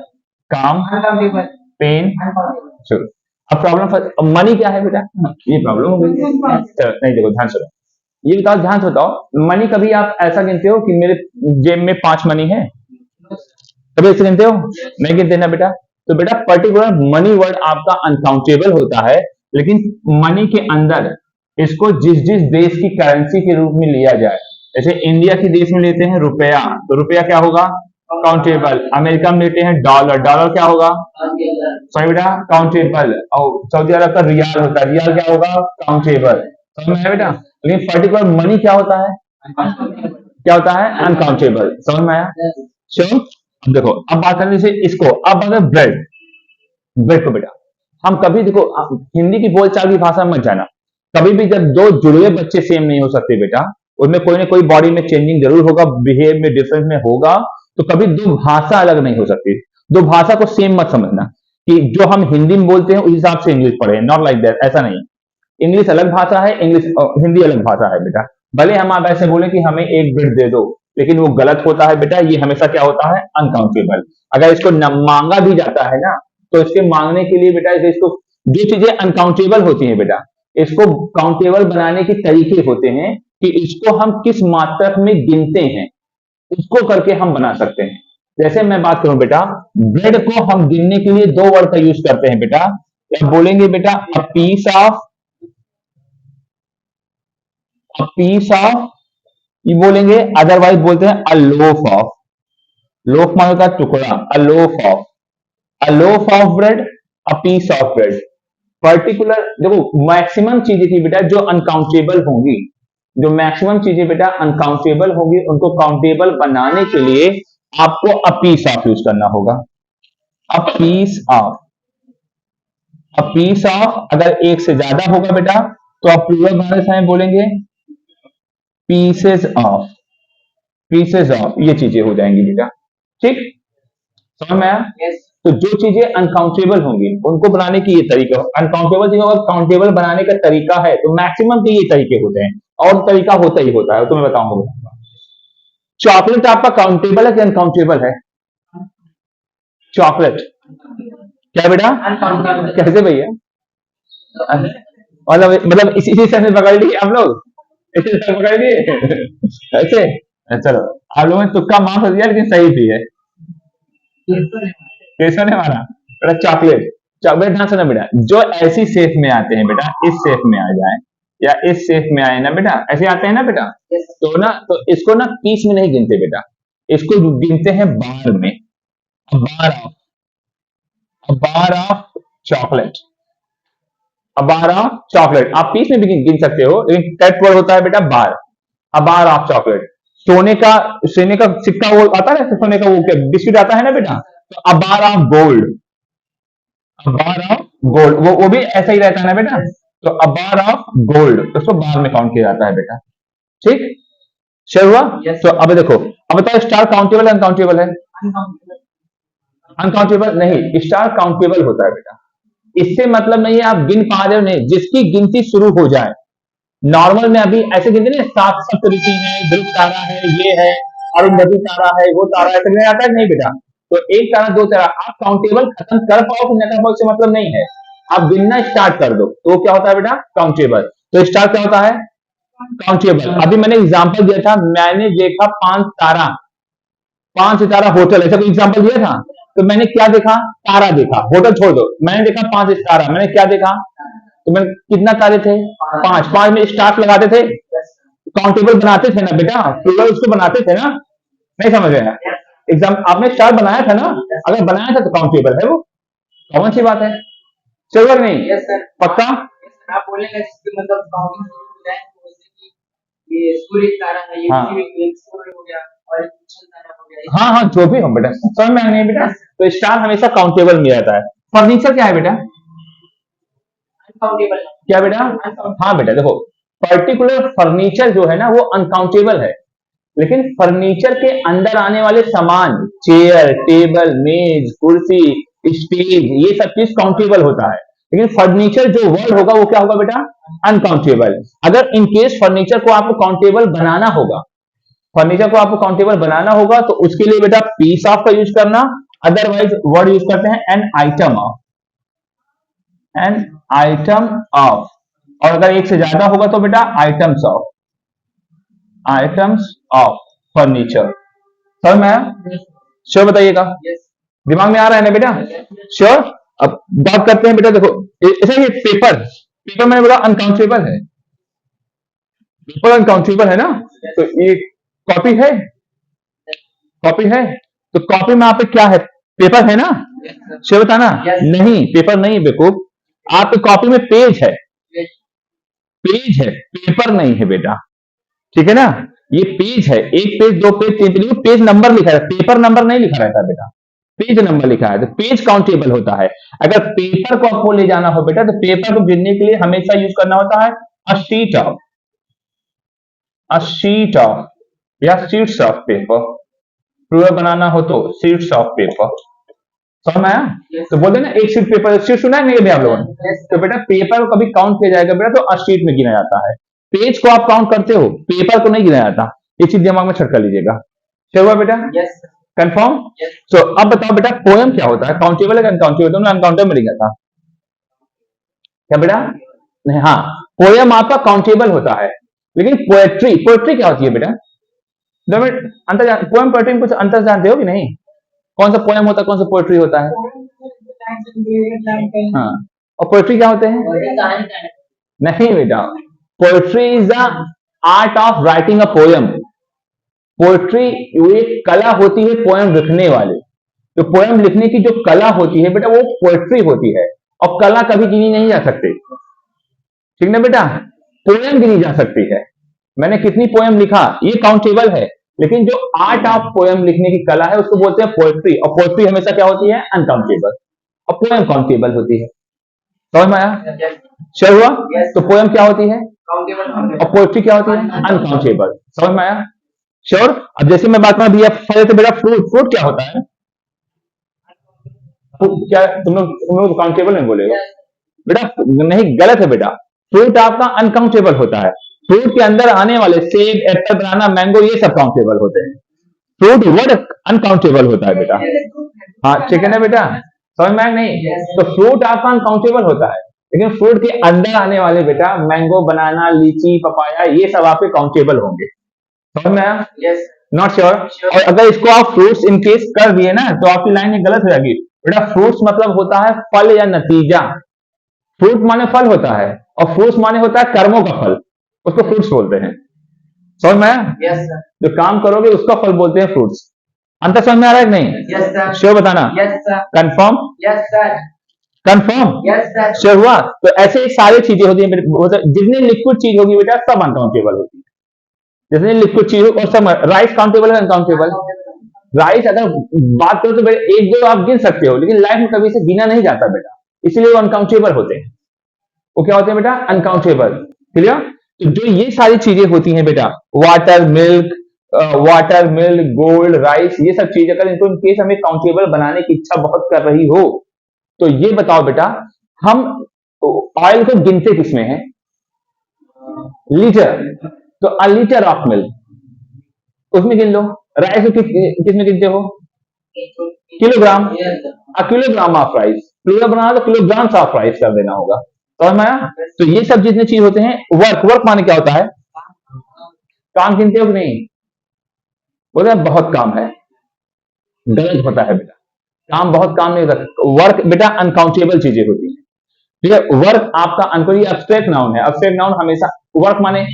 काम, Uncountable. पेन। Uncountable. चलो अब प्रॉब्लम, मनी क्या है बेटा? ये प्रॉब्लम हो गई। चलो नहीं, देखो ध्यान से, ये बताओ, ध्यान से बताओ। मनी कभी आप ऐसा गिनते हो कि मेरे जेब में 5 मनी है? कभी ऐसे गिनते हो? नहीं गिनते ना बेटा। तो बेटा पर्टिकुलर मनी वर्ड आपका अनकाउंटेबल होता है, लेकिन मनी के अंदर इसको जिस जिस देश की करेंसी के रूप में लिया जाए, जैसे इंडिया की देश में लेते हैं रुपया, तो रुपया क्या होगा? काउंटेबल। अमेरिका में लेते हैं डॉलर, डॉलर क्या होगा? सही बेटा, काउंटेबल। और सऊदी अरब का रियाल होता है, रियाल क्या होगा? काउंटेबल। समझ में आया बेटा? लेकिन पर्टिकुलर मनी क्या होता है? क्या होता है? अनकाउंटेबल। समझ में आया? चलो अब देखो, अब बात करें जैसे इसको, अब अगर ब्रेड, ब्रेड को बेटा हम कभी देखो, हिंदी की बोलचाल की भाषा में मत जाना। कभी भी जब दो जुड़े बच्चे सेम नहीं हो सकते बेटा, उनमें कोई ना कोई बॉडी में चेंजिंग जरूर होगा, बिहेव में डिफरेंस में होगा, तो कभी दो भाषा अलग नहीं हो सकती। दो भाषा को सेम मत समझना कि जो हम हिंदी में बोलते हैं उस हिसाब से इंग्लिश पढ़े, नॉट लाइक दैट, ऐसा नहीं। इंग्लिश अलग भाषा है, इंग्लिश हिंदी अलग भाषा है बेटा। भले हम आप ऐसे बोले कि हमें एक ब्रेड दे दो, लेकिन वो गलत होता है बेटा, ये हमेशा क्या होता है, अनकाउंटेबल। अगर इसको मांगा भी जाता है ना, तो इसके मांगने के लिए बेटा इसको जो चीजें अनकाउंटेबल होती हैं बेटा, इसको काउंटेबल बनाने के तरीके होते हैं कि इसको हम किस मात्रक में गिनते हैं, उसको करके हम बना सकते हैं। जैसे मैं बात करूं बेटा, ब्रेड को हम गिनने के लिए दो वर्ड का यूज करते हैं बेटा। क्या बोलेंगे बेटा, अ पीस ऑफ, ये बोलेंगे, अदरवाइज बोलते हैं अ लोफ ऑफ। लोफ माने का टुकड़ा, a loaf of, a loaf of bread, a piece of bread. Particular देखो, मैक्सिमम चीजें थी बेटा जो अनकाउंटेबल होंगी, जो मैक्सिमम चीजें बेटा अनकाउंटेबल होंगी, उनको काउंटेबल बनाने के लिए आपको अ पीस ऑफ यूज करना होगा। A piece of, a piece of. अगर एक से ज्यादा होगा बेटा तो आप प्लूरल बनाने समय बोलेंगे पीसेस ऑफ, पीसेस ऑफ, ये चीजें हो जाएंगी बेटा। ठीक, समझ में आया? Yes. तो जो चीजें अनकाउंटेबल होंगी उनको बनाने की ये तरीका, अनकाउंटेबल चीजों को काउंटेबल बनाने का तरीका है, तो मैक्सिमम के ये तरीके होते हैं, और तरीका होता ही होता है, तो मैं बताऊंगा। चॉकलेट आपका काउंटेबल है कि अनकाउंटेबल है? चॉकलेट क्या बेटा, Uncountable. कैसे भैया? मतलब इसी से पकड़ लिए आप लोग, इसी से पकड़ लिए ऐसे। चलो, आप लोगों ने तुक्का माफ कर दिया, लेकिन सही भी है। कैसा ने मारा बेटा? चॉकलेट, चॉकलेट ध्यान से ना बेटा, जो ऐसी शेप में आते हैं बेटा, इस शेप में आ जाए या इस शेप में आए ना बेटा, ऐसे आते हैं ना बेटा, Yes. तो ना, तो इसको ना पीस में नहीं गिनते बेटा, इसको गिनते हैं बार में। Bar of, bar of chocolate, bar of chocolate. आप पीस में भी गिन सकते हो, लेकिन कट वर्ड होता है बेटा बार। बार ऑफ चॉकलेट। सोने का सिक्का वो आता है ना, सोने का वो बिस्किट आता है ना बेटा, तो a bar of gold, a bar of gold, वो भी ऐसा ही रहता है ना बेटा, तो अ बार ऑफ गोल्ड, उसको बार में काउंट किया जाता है बेटा। ठीक, शेयर हुआ? Yes. तो अब देखो, अब बताओ स्टार काउंटेबल अनकाउंटेबल है? Uncountable. अनकाउंटेबल नहीं, स्टार काउंटेबल होता है बेटा। इससे मतलब नहीं है आप गिन पा रहे हो, नहीं, जिसकी गिनती शुरू हो जाए। नॉर्मल में अभी ऐसे गिनते नहीं, सात सप्तऋषि है, ध्रुव तारा है, ये है, अरुंधति तारा है, वो तारा है, ऐसे आता है नहीं बेटा? तो एक तारा, दो तारा, आप काउंटेबल खत्म कर पाओ कि न कर पाओ इससे मतलब नहीं है, आप गिनना स्टार्ट कर दो तो क्या होता है बेटा? काउंटेबल। तो स्टार क्या होता है? काउंटेबल। अभी मैंने एग्जांपल दिया था, मैंने देखा 5 तारा, 5 सितारा होटल, ऐसा कोई एग्जांपल दिया था, तो मैंने क्या देखा? तारा देखा। होटल छोड़ दो, मैंने देखा 5 तारा, मैंने क्या देखा? तो मैंने कितना तारे थे? 5, 5 में स्टार लगाते थे, काउंटेबल बनाते थे ना बेटा, प्लूरल उसको बनाते थे ना, नहीं समझ रहे हैं? एग्जाम आपने स्टार बनाया था ना, अगर बनाया था तो काउंटेबल है वो, कौन सी बात है? चलो कि नहीं? Yes, sir. पक्का? आप बोलेंगे इसके मतलब काउंटिंग शुरू हो जाए तो जैसे कि ये सूर्य तारा है, ये हाँ। एक सूर्य हो गया और एक चंद्र तारा हो गया। हाँ हाँ, जो भी हो बेटा, समझ में आ नहीं बेटा, तो स्टार हमेशा काउंटेबल में रहता है। फर्नीचर क्या है बेटा? Uncountable. क्या बेटा? हाँ बेटा, देखो, पर्टिकुलर फर्नीचर जो है ना वो अनकाउंटेबल है, लेकिन फर्नीचर के अंदर आने वाले सामान, चेयर, टेबल, मेज, कुर्सी, स्टेज, ये सब चीज काउंटेबल होता है। लेकिन फर्नीचर जो वर्ड होगा वो क्या होगा बेटा? अनकाउंटेबल। अगर इन केस फर्नीचर को आपको काउंटेबल बनाना होगा, फर्नीचर को आपको काउंटेबल बनाना होगा, तो उसके लिए बेटा पीस ऑफ का यूज करना, अदरवाइज वर्ड यूज करते हैं an item of, N item of. और अगर एक से ज्यादा होगा तो बेटा items of, items of furniture. समझ में आया? श्योर बताइएगा, Yes. दिमाग में आ रहा है ना बेटा? श्योर। अब बात करते हैं बेटा, देखो ऐसा ये पेपर, पेपर मैंने बोला अनकाउंटेबल है, पेपर अनकाउंटेबल है ना, तो ये कॉपी है, कॉपी है, तो कॉपी में आप पे क्या है? पेपर है ना? Yes, sir. श्योर बताना। Yes. नहीं, पेपर नहीं बेवकूफ, आपकी कॉपी में पेज है, Yes. पेज है, पेपर नहीं है बेटा, ठीक है ना? ये पेज है, एक पेज, दो पेज, तीन पेज, पेज नंबर लिखा है, पेपर नंबर नहीं लिखा रहता बेटा, पेज नंबर लिखा है, तो पेज काउंटेबल होता है। अगर पेपर को आपको ले जाना हो बेटा, तो पेपर को गिनने के लिए हमेशा यूज करना होता है अ sheet of, a sheet of या शीट्स ऑफ पेपर। प्लूरल बनाना हो तो शीट्स ऑफ पेपर। समझ में आया? Yes. तो बोलते ना एक शीट पेपर, शीट सुना है नहीं अभी आप लोगों ने? Yes. तो बेटा पेपर को कभी काउंट किया जाएगा बेटा तो अ शीट में गिना जाता है। पेज को आप काउंट करते हो, पेपर को नहीं गिना जाता। ये चीज दिमाग में सेट कर लीजिएगा। श्योर हुआ बेटा? Yes, sir. कंफर्म? Yes. सो अब बताओ बेटा, पोएम क्या होता है? काउंटेबल है अनकाउंटेबल? तुमने अनकाउंटेबल में लिखा था क्या बेटा? नहीं, हाँ, पोएम आपका काउंटेबल होता है, लेकिन पोएट्री, पोएट्री क्या होती है बेटा? अंतर, पोएम पोएट्री में कुछ अंतर जानते हो कि नहीं? कौन सा पोएम होता है, कौन सा पोएट्री होता है? हाँ, और पोएट्री क्या होते हैं? नहीं बेटा, poetry is the art of writing a poem. Poetry एक कला होती है पोएम लिखने वाली। तो पोएम लिखने की जो कला होती है बेटा, वो पोएट्री होती है, और कला कभी गिनी नहीं जा सकती, ठीक ना बेटा? पोएम गिनी जा सकती है, मैंने कितनी पोएम लिखा ये काउंटेबल है, लेकिन जो आर्ट ऑफ पोएम लिखने की कला है उसको बोलते हैं पोएट्री, और पोएट्री हमेशा क्या होती है? अनकाउंटेबल, और पोएम काउंटेबल होती है। समझ में आया? श्योर हुआ? तो पोएम क्या होती है और पोएट्री क्या होती है? अनकाउंटेबल। समझ में आया? श्योर? अब जैसे मैं बात करूं भैया, तो बेटा फ्रूट, फ्रूट क्या होता है? क्या तुम लोग काउंटेबल नहीं बोलेगा बेटा? नहीं, गलत है बेटा, फ्रूट आपका अनकाउंटेबल होता है। फ्रूट के अंदर आने वाले सेब, एप्पल, बनाना, मैंगो, ये सब काउंटेबल होते हैं। फ्रूट वर्ड अनकाउंटेबल होता है बेटा। हाँ, चिकन है बेटा, समझ में आया नहीं? तो फ्रूट आपका अनकाउंटेबल होता है, लेकिन फ्रूट के अंदर आने वाले बेटा मैंगो, बनाना, लीची, पपाया, ये सब आपके काउंटेबल होंगे। समझ में आया? Not sure? और अगर इसको आप फ्रूट्स इन केस कर दिए ना, तो आपकी लाइन में गलत हो जाएगी बेटा। फ्रूट्स मतलब होता है फल या नतीजा। फ्रूट माने फल होता है, और फ्रूट्स माने होता है कर्मों का फल, उसको फ्रूट्स बोलते हैं। समझ में आया? Yes, sir. जो काम करोगे उसका फल बोलते हैं फ्रूट्स। अंतर समझ में आ रहा है कि नहीं? Yes, sir. श्योर बताना? Yes, sir. Confirm? Yes, sir. Confirm? Yes, sir. Sure हुआ? तो ऐसे ही सारी चीजें होती है, जितनी लिक्विड चीज होगी बेटा सब अनकाउंटेबल होती है। जितनी लिक्विड चीज हो, और सब राइस काउंटेबल है अनकाउंटेबल? राइस अगर बात करो तो बेटा एक दो आप गिन सकते हो, लेकिन लाइफ में कभी से गिना नहीं जाता बेटा, इसलिए वो अनकाउंटेबल होते हैं। वो क्या होते हैं बेटा? अनकाउंटेबल। क्लियर? तो जो ये सारी चीजें होती हैं बेटा, वाटर मिल्क, गोल्ड, राइस, ये सब चीजें अगर इनको इनकेस हमें काउंटेबल बनाने की इच्छा बहुत कर रही हो, तो ये बताओ बेटा, हम ऑयल को गिनते किसमें है? लीटर। तो अ लीटर ऑफ मिल्क उसमें गिन लो। राइस को किसमें गिनते हो? Kilogram. A kilogram of rice, kilogram banana तो किलोग्राम ऑफ राइस कर देना होगा। समझ में आया? तो ये सब जितने चीज होते हैं, वर्क, वर्क माने क्या होता है? काम गिनते हो कि नहीं? बोलते हैं बहुत काम है, गलत होता है बेटा, काम बहुत काम नहीं होता। वर्क बेटा अनकाउंटेबल चीजें होती हैं, ठीक है? वर्क आपका अनकाउंटेबल, ये अब्स्ट्रैक्ट नाउन है। अब्स्ट्रैक्ट नाउन हमेशा, वर्क माने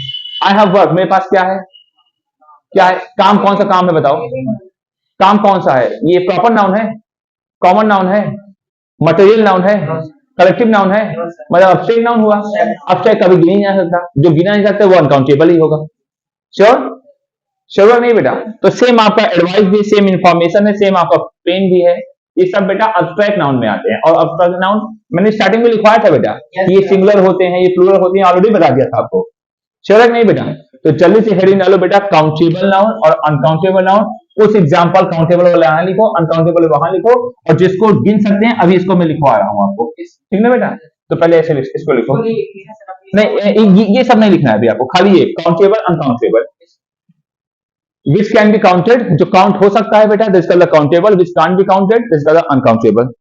आई हैव वर्क, मेरे पास क्या है? क्या है? काम। कौन सा काम है बताओ? काम कौन सा है? ये प्रॉपर नाउन है, कॉमन नाउन है, मटेरियल नाउन है, कलेक्टिव नाउन है, मतलब अब्स्ट्रैक्ट नाउन हुआ। अब्स्ट्रैक्ट कभी गिना नहीं जा सकता, जो गिना नहीं सकता वो अनकाउंटेबल ही होगा। श्योर? श्योर नहीं बेटा? तो सेम आपका एडवाइस भी, सेम इंफॉर्मेशन है, सेम आपका पेन भी है, ये सब बेटा अब्स्ट्रैक्ट नाउन में आते हैं। और अब्स्ट्रैक्ट नाउन मैंने स्टार्टिंग में लिखवाया था बेटा, ये सिंगुलर होते हैं, ये प्लूरल होते हैं, ऑलरेडी बता दिया था आपको। श्योर है नहीं बेटा? तो जल्दी से हेडिंग डालो बेटा, काउंटेबल नाउन और अनकाउंटेबल नाउन। कुछ एग्जांपल काउंटेबल वाले यहाँ लिखो, अनकाउंटेबल वहां लिखो, और जिसको गिन सकते हैं अभी इसको मैं लिखवा रहा हूँ आपको, ठीक ना बेटा? तो पहले ऐसे इसको लिखो। नहीं, ये सब नहीं लिखना है अभी आपको, खाली ये countable, uncountable. Which can be counted, जो काउंट हो सकता है बेटा, this called countable. Which can't be counted, this called uncountable.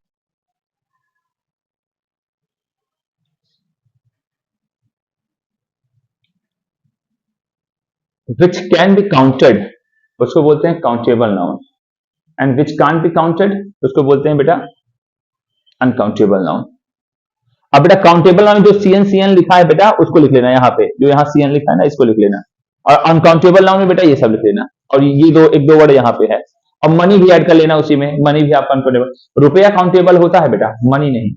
Which can be counted उसको बोलते हैं countable noun, and which can't be counted उसको बोलते हैं बेटा अनकाउंटेबल नाउन। अब बेटा काउंटेबल नाउन जो सीएन लिखा है बेटा उसको लिख लेना यहाँ पे, जो यहाँ सीएन लिखा है ना इसको लिख लेना, और अनकाउंटेबल नाउन में बेटा ये सब लिख लेना, और ये दो एक दो वर्ड यहाँ पे है, और मनी भी ऐड कर लेना उसी में, मनी भी आपका अनकाउंटेबल। रुपया काउंटेबल होता है बेटा, मनी नहीं।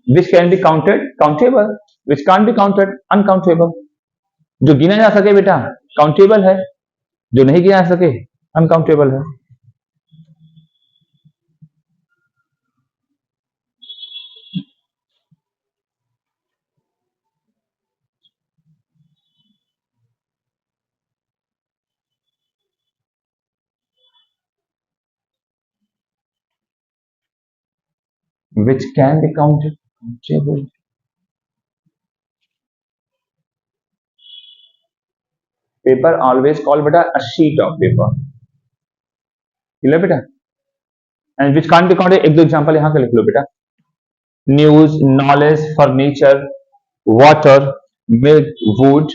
Which can be counted countable, which can't be counted uncountable. जो गिना जा सके बेटा काउंटेबल है, जो नहीं गिना जा सके अनकाउंटेबल है। Which can be counted countable. Paper always call बेटा a sheet of paper, clear बेटा। And which can't be counted, एक दो एग्जांपल यहां का लिख लो बेटा। News, knowledge, furniture, water, milk, wood.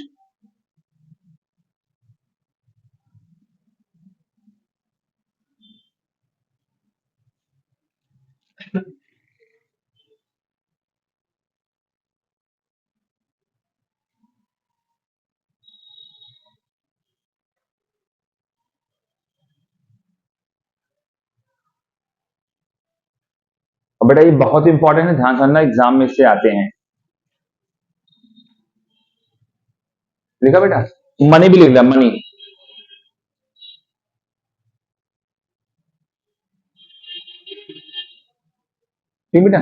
और बेटा ये बहुत इंपॉर्टेंट है, ध्यान रखना, एग्जाम में से आते हैं। लिखा बेटा, मनी भी लिख लिया, मनी। ठीक बेटा।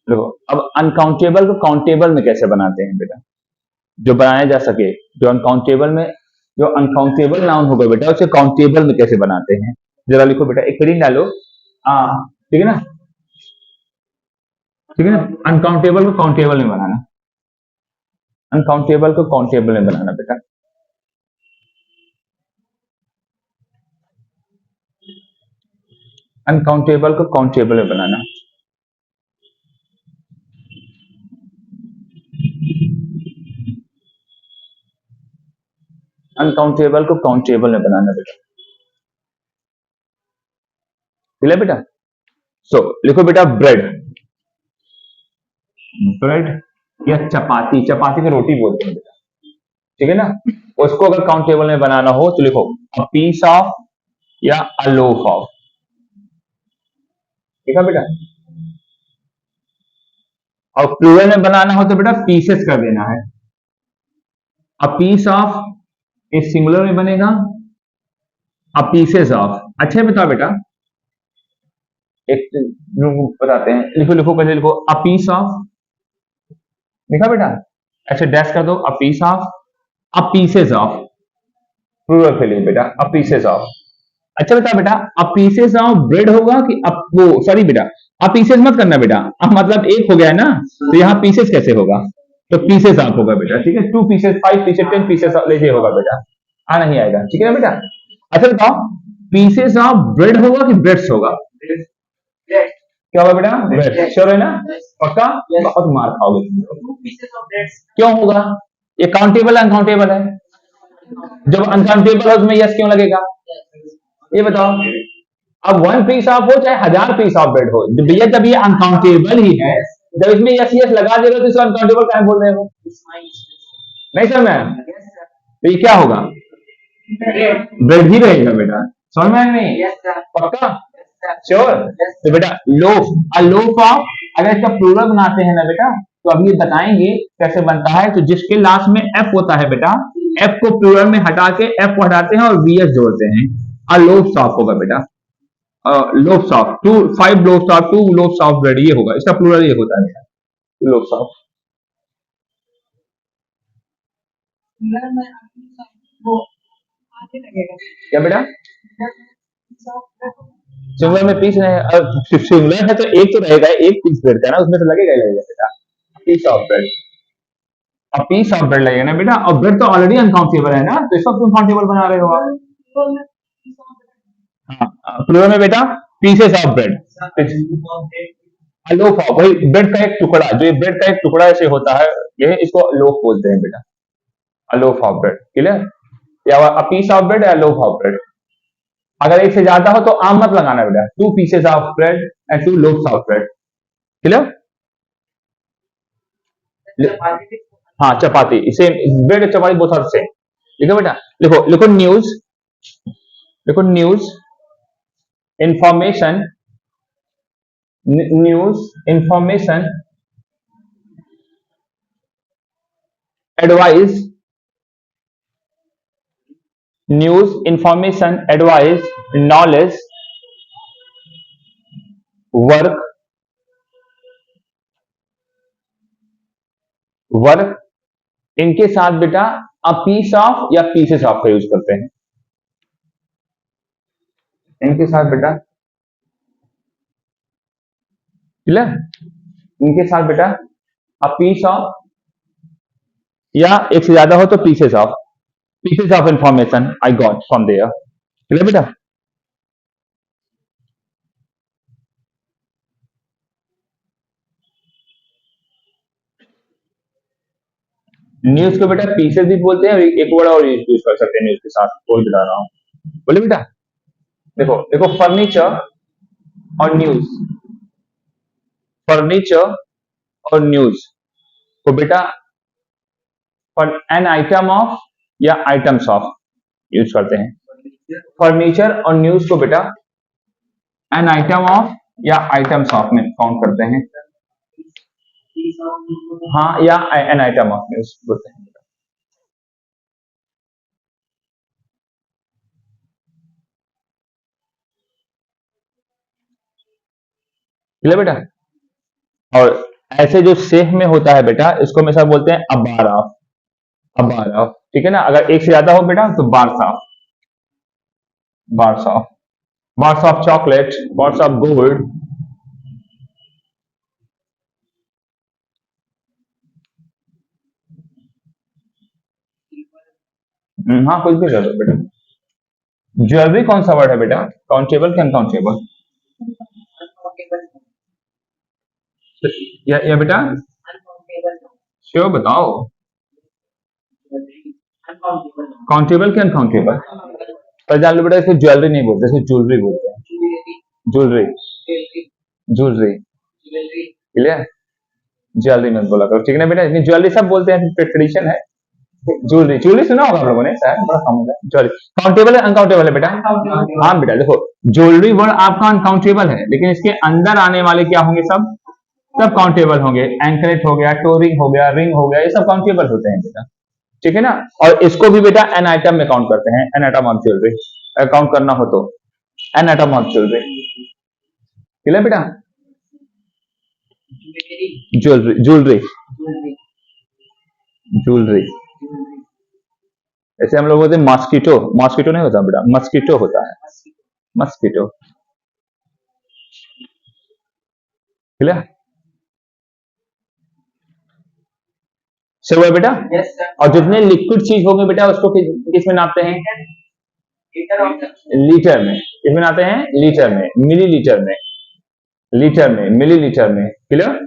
देखो अब अनकाउंटेबल को काउंटेबल में कैसे बनाते हैं बेटा, जो बनाया जा सके। जो अनकाउंटेबल में, जो अनकाउंटेबल नाउन होगा बेटा उसे काउंटेबल में कैसे बनाते हैं, जरा लिखो बेटा, एक हेडिंग डालो। ठीक है ना, ठीक है ना। अनकाउंटेबल को काउंटेबल में बनाना, अनकाउंटेबल को काउंटेबल में बनाना बेटा। अनकाउंटेबल को काउंटेबल में बनाना। अनकाउंटेबल को काउंटेबल में बनाना बेटा, ठीक है बेटा। सो लिखो बेटा, ब्रेड, ब्रेड या चपाती, चपाती को रोटी बोलते हैं बेटा, ठीक है ना। उसको अगर काउंटेबल में बनाना हो तो लिखो अ पीस ऑफ या अ लोफ ऑफ, ठीक है बेटा। और प्लूरल में बनाना हो तो बेटा पीसेस कर देना है। अ पीस ऑफ इस सिंगुलर में बनेगा, अ पीसेस ऑफ। अच्छा है बताओ बेटा, एक बताते हैं, लिखो लिखो कैसे लिखो, अ पीस ऑफ, लिखा बेटा, ऐसे डैश कर दो, a piece of, a pieces of, plural के लिए बेटा अ पीसेस ऑफ। अच्छा बता बेटा, अ पीसेस ऑफ ब्रेड होगा कि वो, सॉरी बेटा, अ पीसेस मत करना बेटा, अब मतलब एक हो गया है ना, तो यहाँ पीसेस कैसे होगा, तो पीसेस ऑफ होगा बेटा, ठीक है। 2 पीसेस, 5 पीसेस, 10 पीसेस लेके होगा बेटा, आ नहीं आएगा, ठीक है ना बेटा। अच्छा बताओ, पीसेस ऑफ ब्रेड होगा कि ब्रेड्स होगा, क्या होगा बेटा, ब्रेड, श्योर है ना, पक्का, बहुत मार खाओगे। क्यों होगा, ये काउंटेबल अनकाउंटेबल है, जब अनकाउंटेबल हो उसमें यस क्यों लगेगा, ये बताओ। अब 1 पीस ऑफ हो चाहे 1000 पीस ऑफ ब्रेड हो, भैया जब ये अनकाउंटेबल ही है, जब इसमें यस यस लगा दे रहे हो तो इसको अनकाउंटेबल क्या बोल रहे हो, नहीं सर मैम, तो ये क्या होगा, ब्रेड ही रहेगा बेटा, समझ में आया नहीं, पक्का, श्योर। तो बेटा लोफ, अ लोफ ऑफ, अगर इसका प्लूरल बनाते हैं ना बेटा, तो अभी ये बताएंगे कैसे बनता है। तो जिसके लास्ट में एफ होता है बेटा, एफ को प्लूरल में हटा के एफ को हटाते हैं और वीएस जोड़ते हैं, अ लोफ्स ऑफ होगा बेटा, लोफ्स of, 5 लोफ्स of, 2 loafs of bread, ये होगा, इसका प्लूरल ये होता है बेटा, लोफ्स ऑफ। क्या बेटा, सिंगुलर में पीस नहीं, सिंगुलर है तो एक तो रहेगा, एक पीस ब्रेड का ना, उसमें तो लगेगा ही लगेगा बेटा, पीस ऑफ ब्रेड, अब पीस ऑफ ब्रेड लगेगा ना बेटा, और ब्रेड तो ऑलरेडी अनकाउंटेबल है ना, तो इसको क्यों काउंटेबल बना रहे हो आप। हाँ प्लूरल में बेटा pieces of bread, loaf of, वही ब्रेड का एक टुकड़ा, जो ये ब्रेड का एक टुकड़ा ऐसे होता है, ये इसको लोफ बोलते हैं बेटा, अ लोफ ऑफ ब्रेड, क्लियर, या अ पीस ऑफ ब्रेड या लोफ ऑफ ब्रेड। अगर एक से ज्यादा हो तो आम मत लगाना बेटा, 2 pieces of bread and 2 loafs of bread, clear. हाँ चपाती, इसे ब्रेड और चपाती बोथ आर सेम, लिखो बेटा, लिखो लिखो न्यूज, लिखो news, information, news, information, advice, news, information, advice, knowledge, work, work, इनके साथ बेटा अ पीस ऑफ या पीसेस ऑफ का यूज करते हैं, इनके साथ बेटा, क्लियर, इनके साथ बेटा अ पीस ऑफ, या एक से ज्यादा हो तो pieces of, pieces of information I got from there. Clear बेटा? न्यूज को बेटा पीसेस भी बोलते हैं और एक वर्ड और यूज कर सकते हैं न्यूज के साथ, बोल बता रहा हूँ। बोले बेटा, देखो देखो, फर्नीचर और न्यूज, फर्नीचर और न्यूज को बेटा एन आइटम ऑफ या आइटम्स ऑफ यूज करते हैं। फर्नीचर और न्यूज को बेटा एन आइटम ऑफ या आइटम्स ऑफ में काउंट करते हैं। हाँ, या एन आइटम ऑफ न्यूज बोलते हैं। क्लियर बेटा? और ऐसे जो सेफ में होता है बेटा, इसको हमेशा बोलते हैं अबार ऑफ, अबार ऑफ, ठीक है ना? अगर एक से ज्यादा हो बेटा तो bars of, bars of, bars of chocolate, bars of gold. हाँ, कुछ भी कर दो बेटा। ज्वेलरी कौन सा वर्ड है बेटा? काउंटेबल क्या अनकाउंटेबल? या बेटा श्योर बताओ, काउंटेबल क्या अनकाउंटेबल? पर जान लो बेटा, इसको ज्वेलरी नहीं बोलते, इसको ज्वेलरी बोलते हैं। Jewellery, jewellery, clear? ज्वेलरी मत बोला करो, ठीक है ना बेटा? ज्वेलरी सब बोलते हैं, ट्रेडिशन है। ज्वेलरी, ज्वेलरी सुना होगा आप लोगों ने शायद, बड़ा कॉमन है। ज्वेलरी काउंटेबल है अनकाउंटेबल है बेटा? हाँ बेटा, देखो ज्वेलरी वर्ड आपका अनकाउंटेबल है, लेकिन इसके अंदर आने वाले क्या होंगे? सब सब काउंटेबल होंगे। एंकरेट हो गया, टोरिंग हो गया, रिंग हो गया, ये सब काउंटेबल होते हैं बेटा, ठीक है ना? और इसको भी बेटा एन आइटम में काउंट करते हैं, an item of jewellery. Count करना हो तो an item of jewellery, clear बेटा? Jewellery, jewellery, jewellery. ऐसे हम लोग बोलते हैं मॉस्किटो, मॉस्किटो नहीं होता बेटा, मस्किटो होता है, मस्किटो, क्लियर? सही हुआ बेटा? और जितने लिक्विड चीज होंगे बेटा उसको किस में नापते हैं? लीटर में। किस में नापते हैं? लीटर में, मिली लीटर में, लीटर में, मिली लीटर में, क्लियर?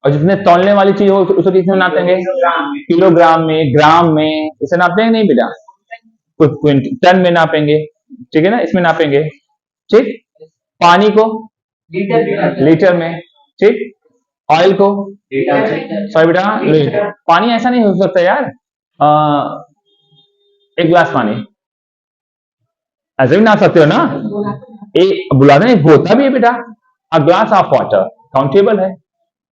और जितने तौलने वाली चीज हो उसको किस में नापेंगे? किलोग्राम में, ग्राम में, इसे नापते हैं नहीं बेटा? कुछ टन में नापेंगे, ठीक है ना? इसमें नापेंगे, ठीक? पानी को लीटर में, ठीक? ऑयल को सॉरी बेटा लीटर। पानी ऐसा नहीं हो सकता यार, एक गिलास पानी ऐसे भी नाप सकते हो ना? एक बुलाते हैं, होता भी है बेटा। A glass of water countable है,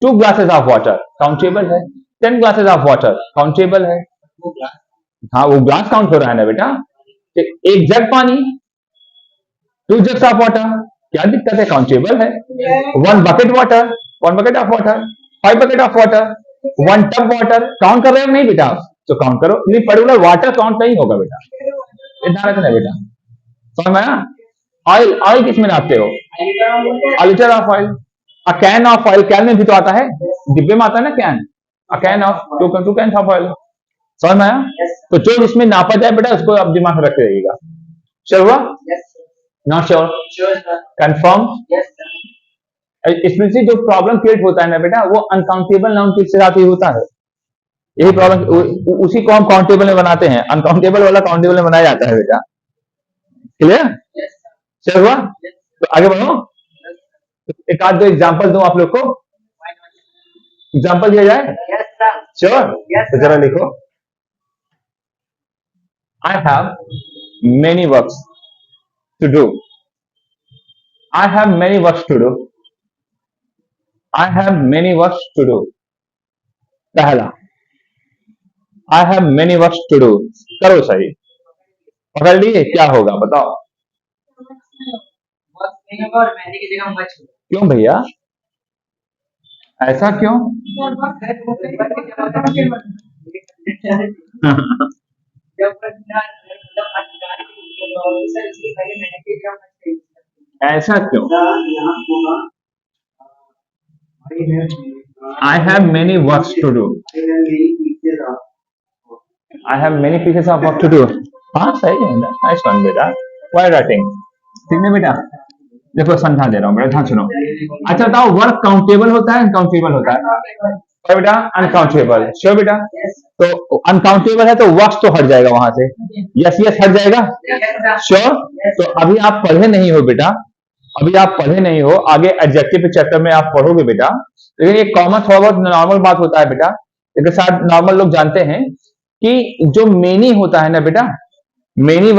2 ग्लासेस ऑफ वाटर काउंटेबल है, 10 ग्लासेस ऑफ वाटर काउंटेबल है। हाँ, वो ग्लास काउंट हो रहा है ना बेटा? एक जग पानी, 2 जग्स ऑफ वाटर, क्या दिक्कत है? काउंटेबल है। 1 bucket water, 1 bucket of water, 5 bucket of water, 1 tub water, count कर रहे हो नहीं बेटा? तो काउंट करो, नहीं पर्टिकुलर वाटर काउंट नहीं होगा बेटा, इतना रखना है बेटा, समझ में आया? ऑयल, ऑयल किस में नापते हो? अ litre of oil, a can of oil, can में भी तो आता है, डिब्बे में आता है ना can, a can of, 2 can of oil, समझ में आया? तो जो इसमें नापा जाए बेटा उसको आप दिमाग में रखे रहिएगा। श्योर हुआ? Not sure? कंफर्म? इसमें से जो प्रॉब्लम क्रिएट होता है ना बेटा, वो अनकाउंटेबल नाउन के साथ ही होता है। यही प्रॉब्लम, उसी को हम काउंटेबल में बनाते हैं, अनकाउंटेबल वाला काउंटेबल में बनाया जाता है बेटा, क्लियर? श्योर हुआ? तो आगे बढ़ो, एक आध दो एग्जांपल दूं आप लोग को, एग्जांपल दिया जाए? श्योर? तो जरा लिखो, I have many works to do. I have many works to do. I have many works to do. पहला, I have many works to do. करो सही, पकड़ लिए? क्या होगा बताओ? क्यों भैया, ऐसा क्यों? ऐसा क्यों? I have many works to do. I have many pieces of work to do. हाँ सही है, नाइस वन बेटा, व्हाई राइटिंग, ठीक है बेटा। देखो समझा दे रहा हूँ बेटा, ध्यान सुनो। अच्छा बताओ, वर्क काउंटेबल होता है अनकाउंटेबल होता है? और बेटा अनकाउंटेबल, श्योर बेटा। तो अनकाउंटेबल है तो वर्क्स तो हट जाएगा वहां से, यस यस हट जाएगा, श्योर। तो अभी आप पढ़े नहीं हो बेटा, अभी आप पढ़े नहीं हो, आगे एडजेक्टिव के चैप्टर में आप पढ़ोगे बेटा। लेकिन ये कॉमन थोड़ा बहुत नॉर्मल बात होता है बेटा, इसके साथ नॉर्मल लोग जानते हैं कि जो मेनी होता है ना बेटा, मेनी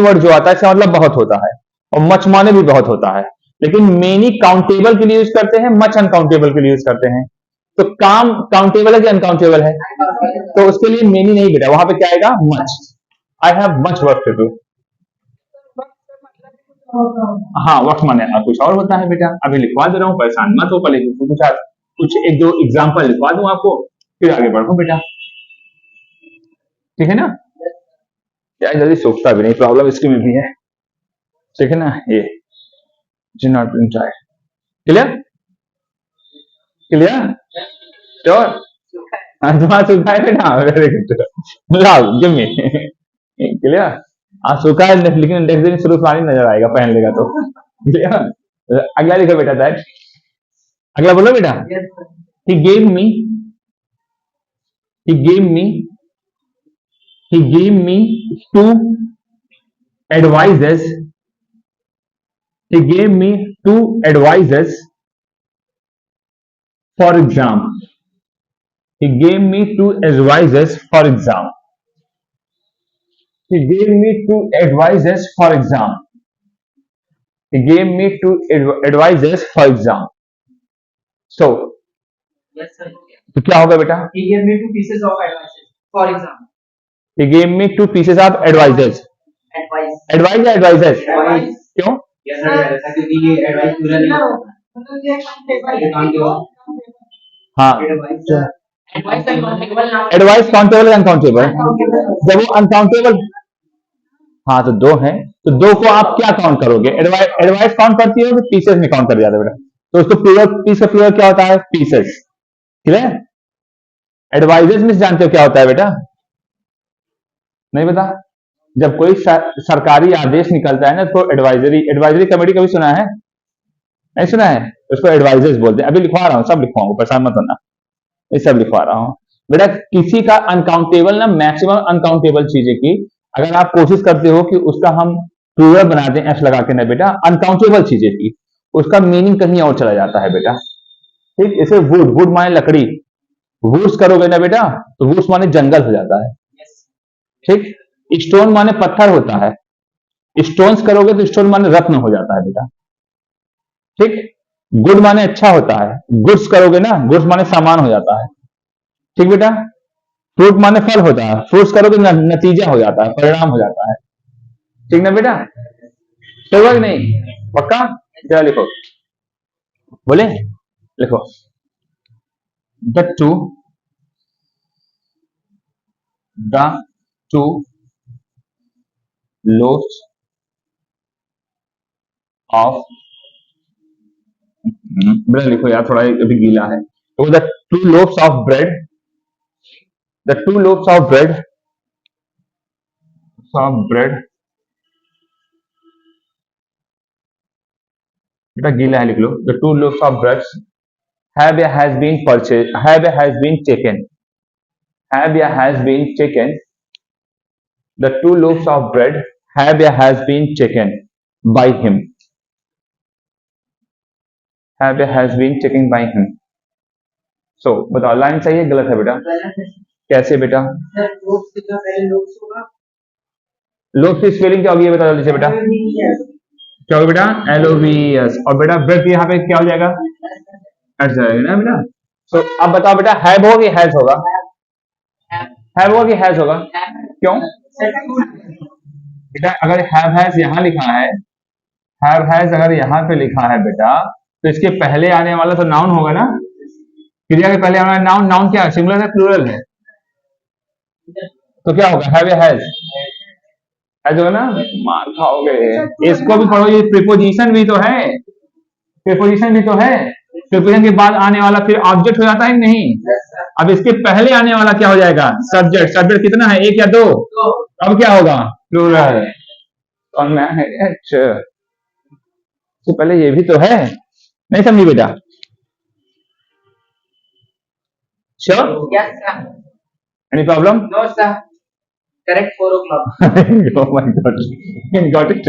वर्ड जो आता है इसका मतलब बहुत होता है, और मच माने भी बहुत होता है। लेकिन मेनी काउंटेबल के लिए यूज करते हैं, मच अनकाउंटेबल के लिए यूज करते हैं। तो काम काउंटेबल है कि अनकाउंटेबल है? तो उसके लिए मेनी नहीं बेटा, वहां पे क्या आएगा, much. I have much work to do. हाँ वर्क माने कुछ और होता है बेटा, अभी लिखवा दे रहा हूँ, परेशान मत हो, पहले कुछ एक दो एग्जाम्पल लिखवा दूं आपको, फिर आगे बढ़ो बेटा, ठीक है ना। क्या जल्दी सूखता भी नहीं, प्रॉब्लम इसकी में भी है, ठीक है ना। ये जी नॉट चाय, क्लियर क्लियर, श्योर। तुम्हारा सूखा है बेटा, वेरी गुड, लाओ गिव मी, क्लियर। हाँ सूखा है, लेकिन नेक्स्ट दिन शुरू पानी नजर आएगा पहन लेगा तो, क्लियर। अगला लिखो बेटा, दैट, अगला बोलो बेटा। he gave me he gave me he gave me two advices, he gave me two advices for exam, he gave me two advices for exam, he gave me two advices for exam, he gave me two advices for exam। so Yes, sir. तो क्या होगा बेटा, He gave me two pieces of advices. For example, he gave me two pieces of advices, advice. advice या advices, Advice. क्यों? Yes, sir. ऐसा क्योंकि ये advice पूरा नहीं होता। ये काम क्यों? हाँ Advice. Advice uncountable now. Advice countable uncountable, जब वो अनकाउंटेबल, हाँ तो दो हैं, तो दो को आप क्या काउंट करोगे, एडवाइस काउंट करती हो कि पीसेस में काउंट कर जाते हो बेटा? तो उसको प्लूरल, पीस का प्लूरल क्या होता है, पीसेस, क्लियर। एडवाइजेस में जानते हो क्या होता है बेटा, नहीं पता? जब कोई सरकारी आदेश निकलता है ना तो एडवाइजरी, एडवाइजरी कमेटी कभी सुना है, नहीं सुना है? उसको एडवाइजर्स बोलते हैं। अभी लिखवा रहा हूँ, सब लिखवाऊंगा, परेशान मत होना, ये सब लिखवा रहा हूँ बेटा। किसी का अनकाउंटेबल ना, मैक्सिमम अनकाउंटेबल चीजें की अगर आप कोशिश करते हो कि उसका हम प्लूरल बना दें एस लगा के ना बेटा, अनकाउंटेबल चीजें की उसका मीनिंग कहीं और चला जाता है बेटा, ठीक। इसे वुड, वुड माने लकड़ी, वुड्स करोगे ना बेटा तो वुड्स माने जंगल हो जाता है, ठीक। स्टोन माने पत्थर होता है, स्टोन्स करोगे तो स्टोन माने रत्न हो जाता है बेटा, ठीक। गुड माने अच्छा होता है, गुड्स करोगे ना, गुड्स माने सामान हो जाता है, ठीक बेटा। फ्रूट माने फल होता है, फ्रूट्स करोगे नतीजा हो जाता है, परिणाम हो जाता है, ठीक ना बेटा। तो कि नहीं, पक्का? क्या लिखो, बोले लिखो, the two loaves of, bread लिखो यार, थोड़ा अभी गीला है, तो the two loaves of bread, the two loaves of bread, बेटा गीला है, लिख लो, the two loaves of bread have या has been purchased, have या has been taken, have या has been taken, the two loaves of bread have या has been taken by him, have या has been taken by him। so बताओ line सही है गलत है बेटा? कैसे बेटा? लोग की स्पेलिंग क्या होगी ये बता जल्दी से बेटा, क्या होगा बेटा? LOVES। और बेटा ब्रेड यहाँ पे क्या हो जाएगा, हट जाएगा ना बेटा। so अब बताओ बेटा, हैव होगा कि हैज होगा, हैव होगा कि हैज होगा, क्यों बेटा? अगर हैव हैज यहाँ लिखा है, हैव हैज अगर यहाँ पे लिखा है बेटा, तो इसके पहले आने वाला तो नाउन होगा ना, क्रिया के पहले आने वाला नाउन, नाउन क्या है, सिंगुलर है प्लूरल है? तो क्या होगा, हैव या हैज, हैज होगा ना, मार खाओगे। इसको भी पढ़ो, ये प्रीपोजिशन भी तो है, प्रीपोजिशन भी तो है, प्रीपोजिशन के बाद आने वाला फिर ऑब्जेक्ट हो जाता है नहीं, अब इसके पहले आने वाला क्या हो जाएगा? सब्जेक्ट। सब्जेक्ट कितना है, एक या दो? तो अब क्या होगा? प्लूरल। और मैं अच्छा, तो पहले ये भी तो है, नहीं समझी बेटा? Sure? yes sir, any problem? no sir, correct 4 o'clock. oh my god, got it.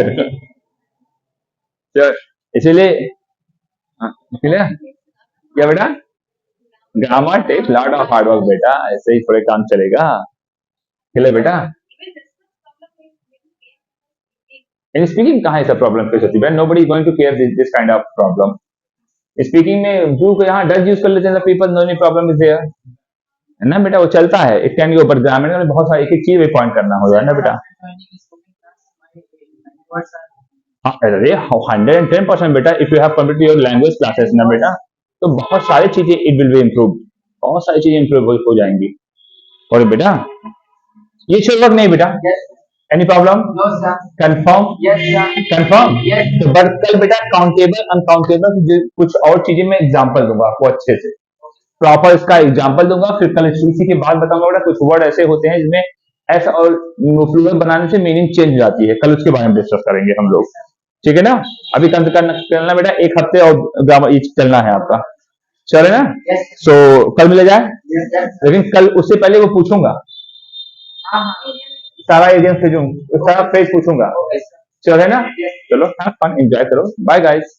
Sure. इसीलिए हाँ, इसीलिए क्या बेटा? Grammar takes lot of hard work बेटा, ऐसे ही थोड़े काम चलेगा। चले बेटा, इन स्पीकिंग कहाँ ऐसा प्रॉब्लम फेस होती है? Nobody is going to care this kind of problem. Speaking में डू को यहाँ डज यूज कर लेते हैं, people no any problem is there, है ना बेटा? वो चलता है, इट कैन गो, पर ग्रामीण में बहुत सारी एक एक चीज पॉइंट करना होगा, है ना बेटा? हाँ, अरे 110% बेटा, if you have complete your language classes ना बेटा, तो बहुत सारी चीजें इट विल बी इम्प्रूव, बहुत सारी चीजें इम्प्रूव हो जाएंगी। और बेटा ये श्योर वर्क नहीं बेटा? Yes, any problem? no sir, confirm? yes sir, confirm? yes, तो बट कल बेटा काउंटेबल अनकाउंटेबल कुछ और चीजें मैं एग्जांपल दूंगा आपको, अच्छे से प्रॉपर इसका एग्जांपल दूंगा। फिर कल इसी के बाद बताऊंगा बेटा कुछ वर्ड ऐसे होते हैं जिसमें एस और प्लूरल बनाने से मीनिंग चेंज हो जाती है, कल उसके बारे में डिस्कस करेंगे हम लोग, ठीक है ना? अभी कल करना बेटा, एक हफ्ते और ग्रामर चलना है आपका, चले ना? yes, सो कल मिले जाए, yes sir, लेकिन कल उससे पहले वो पूछूंगा, हाँ सारा एरिया से जो सारा फ्रेज पूछूंगा, okay sir, चले ना? yes. चलो हैव फन, एंजॉय करो, बाय गाइस।